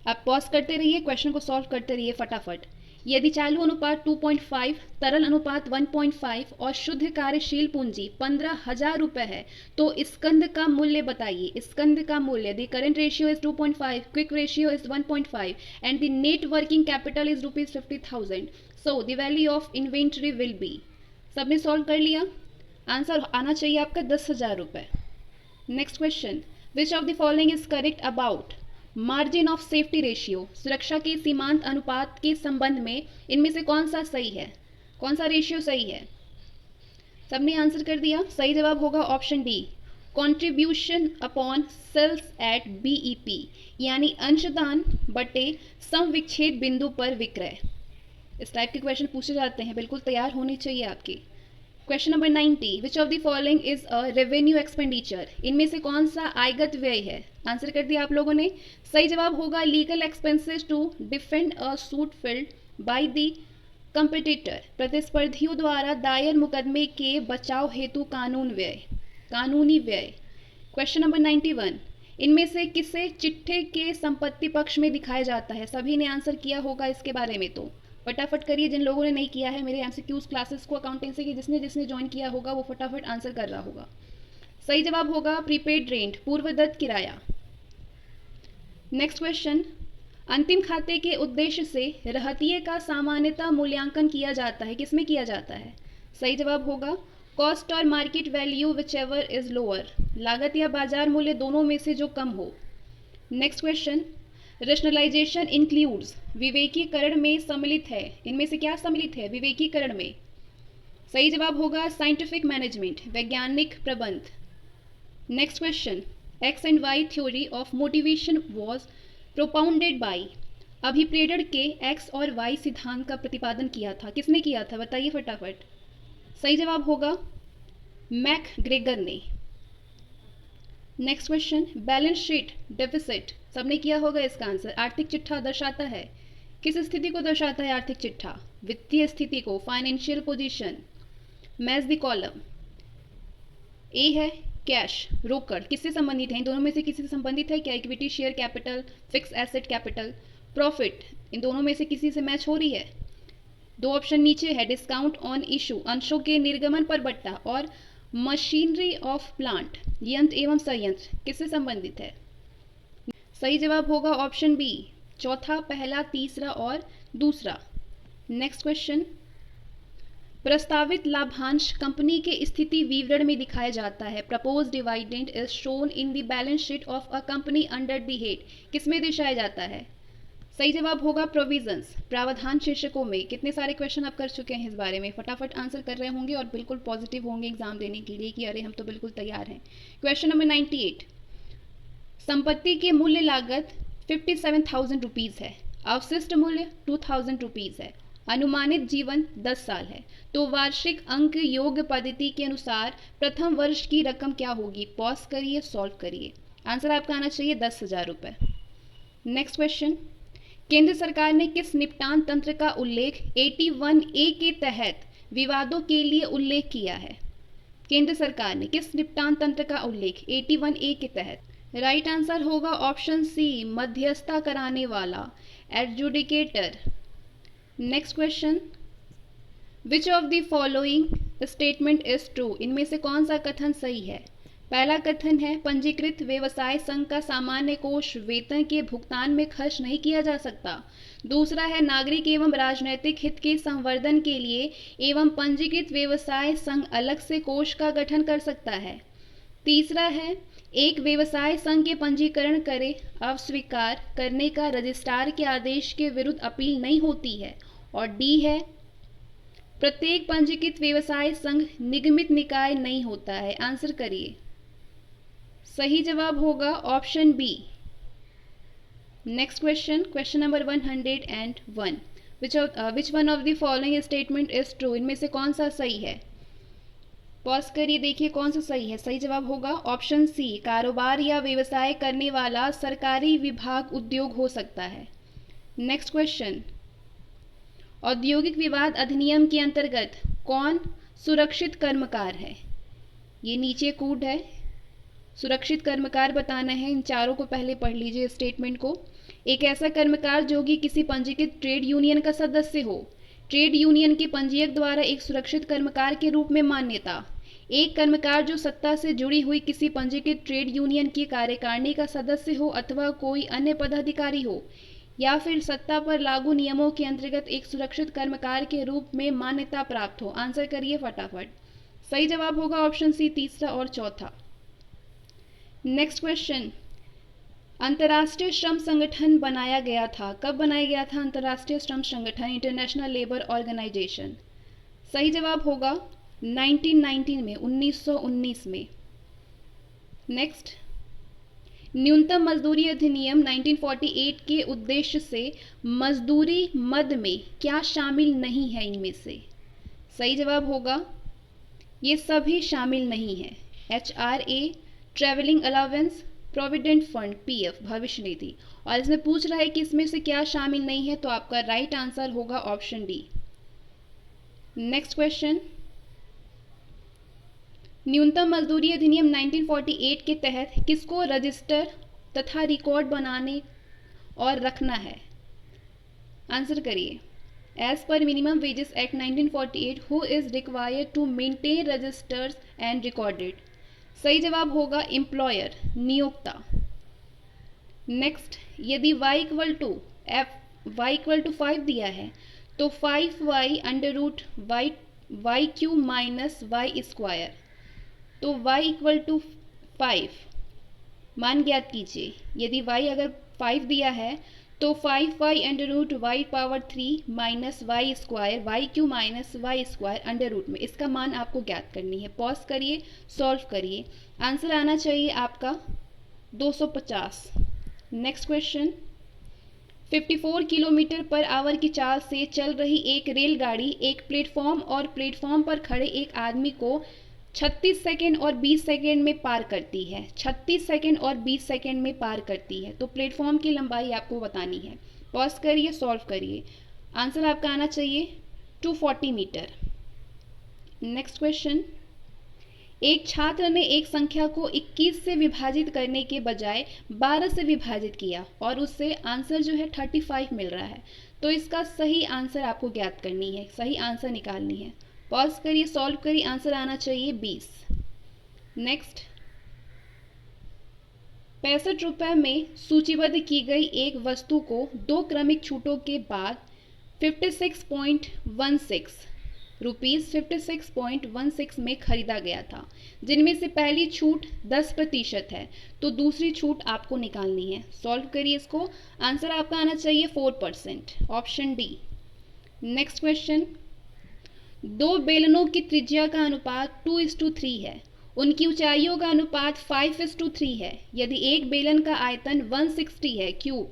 आप पॉज करते रहिए, क्वेश्चन को सॉल्व करते रहिए फटाफट। यदि चालू अनुपात 2.5, तरल अनुपात 1.5 और शुद्ध कार्यशील पूंजी 15,000 रुपये है तो स्कंद का मूल्य बताइए। स्कंद का मूल्य, the current ratio is 2.5, quick ratio is 1.5 and the net working capital is ₹50,000, so the value of inventory will be. सबने सॉल्व कर लिया, आंसर आना चाहिए आपका 10,000 रुपये। Next question, which of the following is correct about margin of safety ratio, सुरक्षा के सीमांत अनुपात के संबंध में इनमें से कौन सा सही है, कौन सा रेशियो सही है? सबने आंसर कर दिया। सही जवाब होगा option D, contribution upon sales at BEP, यानी अंशदान बटे समविच्छेद बिंदु पर विक्रय। इस टाइप के क्वेश्चन पूछे जाते हैं, बिल्कुल तैयार होनी चाहिए आपकी। Question number 90, which of the following is a revenue expenditure, इनमें से कौन सा आयगत व्यय है? आंसर कर दिया आप लोगों ने। सही जवाब होगा legal expenses to defend a suit filed by the competitor, प्रतिस्पर्धियों द्वारा दायर मुकदमे के बचाव हेतु कानूनी व्यय। क्वेश्चन नंबर 91, इनमें से किसे चिट्ठे के संपत्ति पक्ष में दिखाया जाता है? सभी ने आंसर किया होगा इसके बारे में, तो फटाफट करिए। जिन लोगों ने नहीं किया है मेरे एमसीक्यूज क्लासेस को अकाउंटेंसी की, जिसने जिसने ज्वाइन किया होगा वो फटाफट आंसर कर रहा होगा। सही जवाब होगा प्रीपेड रेंट, पूर्वदत्त किराया। नेक्स्ट क्वेश्चन, अंतिम खाते के उद्देश्य से रहतिये का सामान्यतः मूल्यांकन किया जाता है, किसमें किया जाता है? सही जवाब होगा कॉस्ट और market value which ever is lower, लागत या बाजार मूल्य दोनों में से जो कम हो। नेक्स्ट क्वेश्चन, रेशनलाइजेशन इंक्लूड्स, विवेकीकरण में सम्मिलित है, इनमें से क्या सम्मिलित है विवेकीकरण में? सही जवाब होगा साइंटिफिक मैनेजमेंट, वैज्ञानिक प्रबंध। Next question, X and Y theory of motivation was propounded by, अभिप्रेरण के एक्स और वाई सिद्धांत का प्रतिपादन किया था, किसने किया था बताइए फटाफट। सही जवाब होगा मैकग्रेगर ने। Next question, balance sheet deficit, सबने किया होगा इसका आंसर। आर्थिक चिट्ठा दर्शाता है, किस स्थिति को दर्शाता है आर्थिक चिट्ठा? वित्तीय स्थिति को, financial position. Match the column. A है कैश, रोकड़, किससे संबंधित है? इन दोनों में से किसी से संबंधित है क्या? Equity share capital, fix asset capital, profit, इन दोनों में से किसी से मैच हो रही है? दो ऑप्शन नीचे है, डिस्काउंट ऑन इशू, अंशों के निर्गमन पर बट्टा, और मशीनरी ऑफ प्लांट, यंत्र एवं संयंत्र, किससे संबंधित है? सही जवाब होगा ऑप्शन बी, चौथा, पहला, तीसरा और दूसरा। नेक्स्ट क्वेश्चन, प्रस्तावित लाभांश कंपनी के स्थिति विवरण में दिखाया जाता है। Propose dividend is shown in the balance sheet of a company under the head, किसमें दर्शाया जाता है? सही जवाब होगा प्रोविजंस, प्रावधान शीर्षकों में। कितने सारे क्वेश्चन आप कर चुके हैं इस बारे में, फटाफट आंसर कर रहे होंगे और बिल्कुल पॉजिटिव होंगे एग्जाम देने के लिए कि अरे हम तो बिल्कुल तैयार हैं। क्वेश्चन नंबर 98, संपत्ति की मूल्य लागत 57,000 रुपीज़ है, अवशिष्ट मूल्य 2,000 रुपीज़ है, अनुमानित जीवन 10 साल है, तो वार्षिक अंक योग पद्धति के अनुसार प्रथम वर्ष की रकम क्या होगी? पॉज करिए, सॉल्व करिए। आंसर आपका आना चाहिए 10,000 रुपये। नेक्स्ट क्वेश्चन, केंद्र सरकार ने किस निपटान तंत्र का उल्लेख 81A के तहत विवादों के लिए उल्लेख किया है? केंद्र सरकार ने किस निपटान तंत्र का उल्लेख 81A के तहत? राइट आंसर होगा ऑप्शन सी, मध्यस्थता कराने वाला, adjudicator. Next question, which of the following statement is true, इनमें से कौन सा कथन सही है? पहला कथन है पंजीकृत व्यवसाय संघ का सामान्य कोष वेतन के भुगतान में खर्च नहीं किया जा सकता। दूसरा है नागरिक एवं राजनैतिक हित के संवर्धन के लिए एवं पंजीकृत व्यवसाय संघ अलग से कोष का गठन कर सकता है। तीसरा है एक व्यवसाय संघ के पंजीकरण करे अस्वीकार करने का रजिस्ट्रार के आदेश के विरुद्ध अपील नहीं होती है। और डी है प्रत्येक पंजीकृत व्यवसाय संघ निगमित निकाय नहीं होता है। आंसर करिए। सही जवाब होगा option B. Next question, question number 101, which one of the following statement is true, इनमें से कौन सा सही है? पॉज करिए, देखिए कौन सा सही है। सही जवाब होगा ऑप्शन सी, कारोबार या व्यवसाय करने वाला सरकारी विभाग उद्योग हो सकता है। नेक्स्ट क्वेश्चन, औद्योगिक विवाद अधिनियम के अंतर्गत कौन सुरक्षित कर्मकार है? ये नीचे कूद है, सुरक्षित कर्मकार बताना है। इन चारों को पहले पढ़ लीजिए स्टेटमेंट को। एक ऐसा कर्मकार जो कि किसी पंजीकृत ट्रेड यूनियन का सदस्य हो, ट्रेड यूनियन के पंजीयक द्वारा एक सुरक्षित कर्मकार के रूप में मान्यता। एक कर्मकार जो सत्ता से जुड़ी हुई किसी पंजीकृत ट्रेड यूनियन की कार्यकारिणी का सदस्य हो अथवा कोई अन्य पदाधिकारी हो, या फिर सत्ता पर लागू नियमों के अंतर्गत एक सुरक्षित कर्मकार के रूप में मान्यता प्राप्त हो। आंसर करिए फटाफट। सही जवाब होगा ऑप्शन सी, तीसरा और चौथा। नेक्स्ट क्वेश्चन, अंतर्राष्ट्रीय श्रम संगठन बनाया गया था, कब बनाया गया था अंतर्राष्ट्रीय श्रम संगठन, इंटरनेशनल लेबर ऑर्गेनाइजेशन? सही जवाब होगा 1919 में, 1919 में। नेक्स्ट, न्यूनतम मजदूरी अधिनियम 1948 के उद्देश्य से मजदूरी मद में क्या शामिल नहीं है इनमें से? सही जवाब होगा ये सभी शामिल नहीं है। HRA, travelling allowance, provident fund, PF भविष्य निधि। और इसमें पूछ रहा है कि इसमें से क्या शामिल नहीं है, तो आपका राइट आंसर होगा ऑप्शन डी। नेक्स्ट क्वेश्चन, न्यूनतम मजदूरी अधिनियम 1948 के तहत किसको रजिस्टर तथा रिकॉर्ड बनाने और रखना है? आंसर करिए। As per minimum wages act 1948 who is required to maintain registers and recorded? सही जवाब होगा एम्प्लॉयर, नियोक्ता। नेक्स्ट, यदि y इक्वल टू 5 दिया है तो 5y under root Y Q minus Y square, तो y इक्वल टू 5 मान ज्ञात कीजिए। यदि y अगर 5 दिया है तो 5y under root Y power 3 minus Y square, Y Q minus Y square under root में, इसका मान आपको ज्ञात करनी है। पॉज करिए, सॉल्व करिए। आंसर आना चाहिए आपका 250। Next question, 54 kilometre per hour की चाल से चल रही एक रेलगाड़ी एक प्लेटफॉर्म और प्लेटफॉर्म पर खड़े एक आदमी को 36 सेकेंड और 20 सेकेंड में पार करती है। 36 सेकेंड और 20 सेकेंड में पार करती है, तो प्लेटफॉर्म की लंबाई आपको बतानी है। पॉज करिए, सॉल्व करिए। आंसर आपका आना चाहिए 240 मीटर। नेक्स्ट क्वेश्चन, एक छात्र ने एक संख्या को 21 से विभाजित करने के बजाय 12 से विभाजित किया और उससे आंसर जो है 35 मिल रहा है, तो इसका सही आंसर आपको ज्ञात करनी है, सही आंसर निकालनी है। पॉज करिए, सॉल्व करिए। आंसर आना चाहिए 20। नेक्स्ट, 65 रुपए में सूचीबद्ध की गई एक वस्तु को 2 क्रमिक छूटों के बाद 56.16 रुपीज़ 56.16 में खरीदा गया था, जिनमें से पहली छूट 10% है, तो दूसरी छूट आपको निकालनी है। सॉल्व करिए इसको। आंसर आपका आना चाहिए 4%, ऑप्शन डी। नेक्स्ट क्वेश्चन, 2 बेलनों की त्रिज्या का अनुपात 2:3 है, उनकी ऊंचाइयों का अनुपात 5:3 है। यदि एक बेलन का आयतन 160 है क्यूब,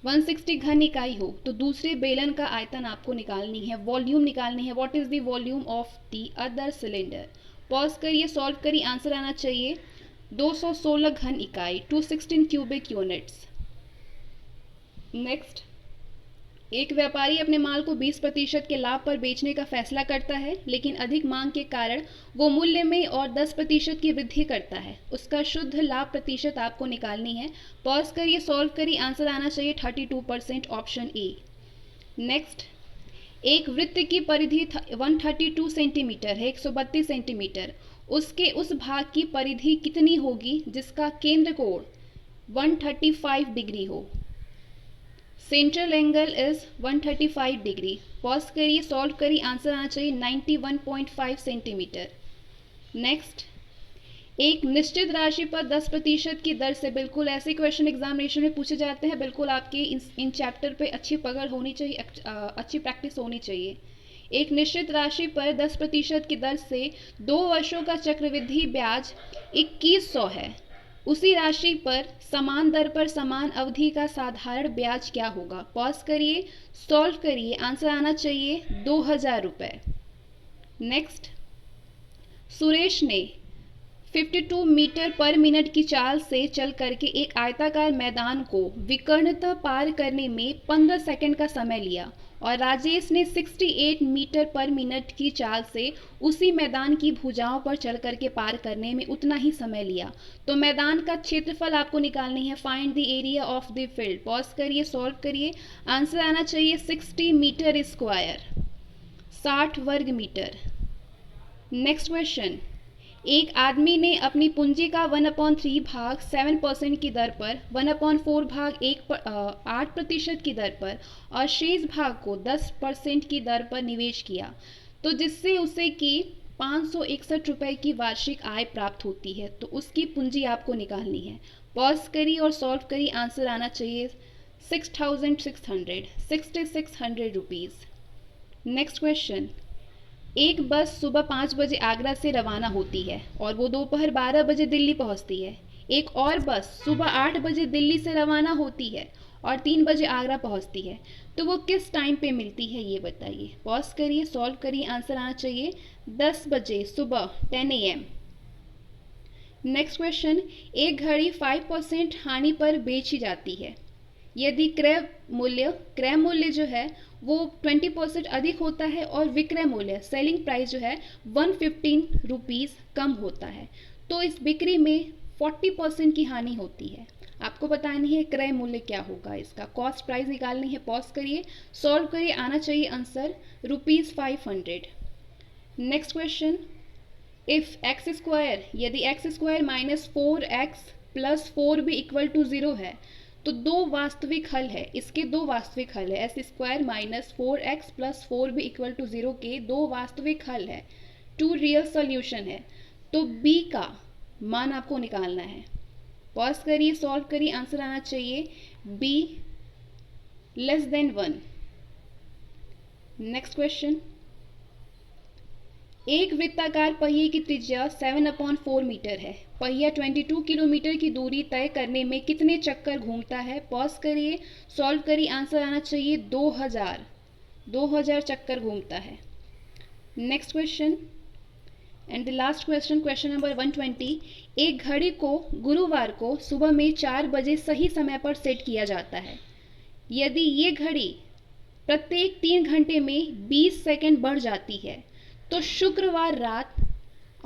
160 घन इकाई हो, तो दूसरे बेलन का आयतन आपको निकालनी है, वॉल्यूम निकालनी है। What is the volume of the other cylinder? Pause करिए, सॉल्व करिए। आंसर आना चाहिए 216 घन इकाई, 216 क्यूबिक यूनिट्स। नेक्स्ट, एक व्यापारी अपने माल को 20% के लाभ पर बेचने का फैसला करता है, लेकिन अधिक मांग के कारण वो मूल्य में और 10% की वृद्धि करता है। उसका शुद्ध लाभ प्रतिशत आपको निकालनी है। पॉज करिए, सॉल्व करिए। आंसर आना चाहिए 32%, ऑप्शन ए। नेक्स्ट, एक वृत्त की परिधि 132 सेंटीमीटर है, 132 सेंटीमीटर। उसके उस भाग की परिधि कितनी होगी जिसका केंद्र कोण 135 डिग्री हो? Central angle is 135 degree. Pause करिए, सॉल्व करिए। आंसर आना चाहिए 91.5 सेंटीमीटर। नेक्स्ट, एक निश्चित राशि पर 10% की दर से, बिल्कुल ऐसे क्वेश्चन एग्जामिनेशन में पूछे जाते हैं, बिल्कुल आपके इन चैप्टर पे अच्छी पकड़ होनी चाहिए, अच्छी प्रैक्टिस होनी चाहिए। एक निश्चित राशि पर 10% की दर से 2 वर्षों का चक्रवृद्धि ब्याज 2100 है। उसी राशि पर समान दर पर समान अवधि का साधारण ब्याज क्या होगा? पॉज करिए, सॉल्व करिए। आंसर आना चाहिए 2000 रुपये। नेक्स्ट, सुरेश ने 52 मीटर पर मिनट की चाल से चल करके एक आयताकार मैदान को विकर्णतः पार करने में 15 सेकंड का समय लिया और राजेश ने 68 मीटर पर मिनट की चाल से उसी मैदान की भुजाओं पर चल करके पार करने में उतना ही समय लिया, तो मैदान का क्षेत्रफल आपको निकालनी है। Find the area of the field. Pause करिए, सॉल्व करिए। आंसर आना चाहिए 60 मीटर स्क्वायर, 60 वर्ग मीटर। नेक्स्ट क्वेश्चन, एक आदमी ने अपनी पूंजी का 1/3 भाग 7% की दर पर, 1/4 भाग 8% की दर पर और शेष भाग को 10% की दर पर निवेश किया, तो जिससे उसे की 561 रुपए की वार्षिक आय प्राप्त होती है, तो उसकी पूंजी आपको निकालनी है। पॉज करिए और सॉल्व करिए, आंसर आना चाहिए 6600 रुपीज़। नेक्स्ट क्वेश्चन, एक बस सुबह 5 बजे आगरा से रवाना होती है और वो दोपहर 12 बजे दिल्ली पहुंचती है। एक और बस सुबह 8 बजे दिल्ली से रवाना होती है और 3 बजे आगरा पहुंचती है, तो वो किस टाइम पे मिलती है ये बताइए। पॉज करिए, सॉल्व करिए, आंसर आना चाहिए 10 बजे सुबह 10 AM। नेक्स्ट क्वेश्चन, एक घड़ी 5% हानि पर बेची जाती है। यदि क्रय मूल्य जो है वो 20% अधिक होता है और विक्रय मूल्य सेलिंग प्राइस जो है 115 रुपीज़ कम होता है, तो इस बिक्री में 40% की हानि होती है। आपको बतानी है क्रय मूल्य क्या होगा, इसका कॉस्ट प्राइस निकालनी है। पॉज करिए, सॉल्व करिए, आना चाहिए answer ₹500। Next question, if X square, यदि X square minus 4x plus 4 भी इक्वल टू 0 है, तो दो वास्तविक हल है, इसके दो वास्तविक हल है। X square minus 4x plus 4 भी इक्वल टू 0 के दो वास्तविक हल है, 2 रियल सॉल्यूशन है, तो b का मान आपको निकालना है। पॉज करिए, सॉल्व करिए, आंसर आना चाहिए b <1। नेक्स्ट क्वेश्चन, एक वृत्ताकार पहिए की त्रिज्या 7/4 मीटर है। पहिया 22 किलोमीटर की दूरी तय करने में कितने चक्कर घूमता है। पॉज करिए, सॉल्व करिए, आंसर आना चाहिए 2000 चक्कर घूमता है। Next question and the last question, question number 120, एक घड़ी को गुरुवार को सुबह में 4 बजे सही समय पर सेट किया जाता है। यदि ये घड़ी प्रत्येक 3 घंटे में 20 सेकंड बढ़ जाती है, तो शुक्रवार रात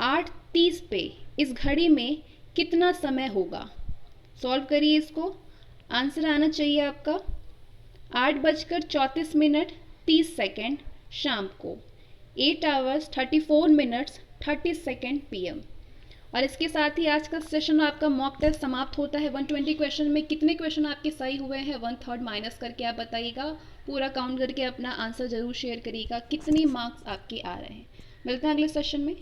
8:30 पे इस घड़ी में कितना समय होगा। सॉल्व करिए इसको, आंसर आना चाहिए आपका 8:34 शाम को, 8 hours 34 minutes 30 seconds PM। और इसके साथ ही आज का सेशन आपका मॉक टेस्ट समाप्त होता है। 120 क्वेश्चन में कितने क्वेश्चन आपके सही हुए हैं 1/3 माइनस करके आप बताइएगा, पूरा काउंट करके अपना आंसर जरूर शेयर करिएगा कितने मार्क्स आपके आ रहे हैं। मिलते हैं अगले सेशन में।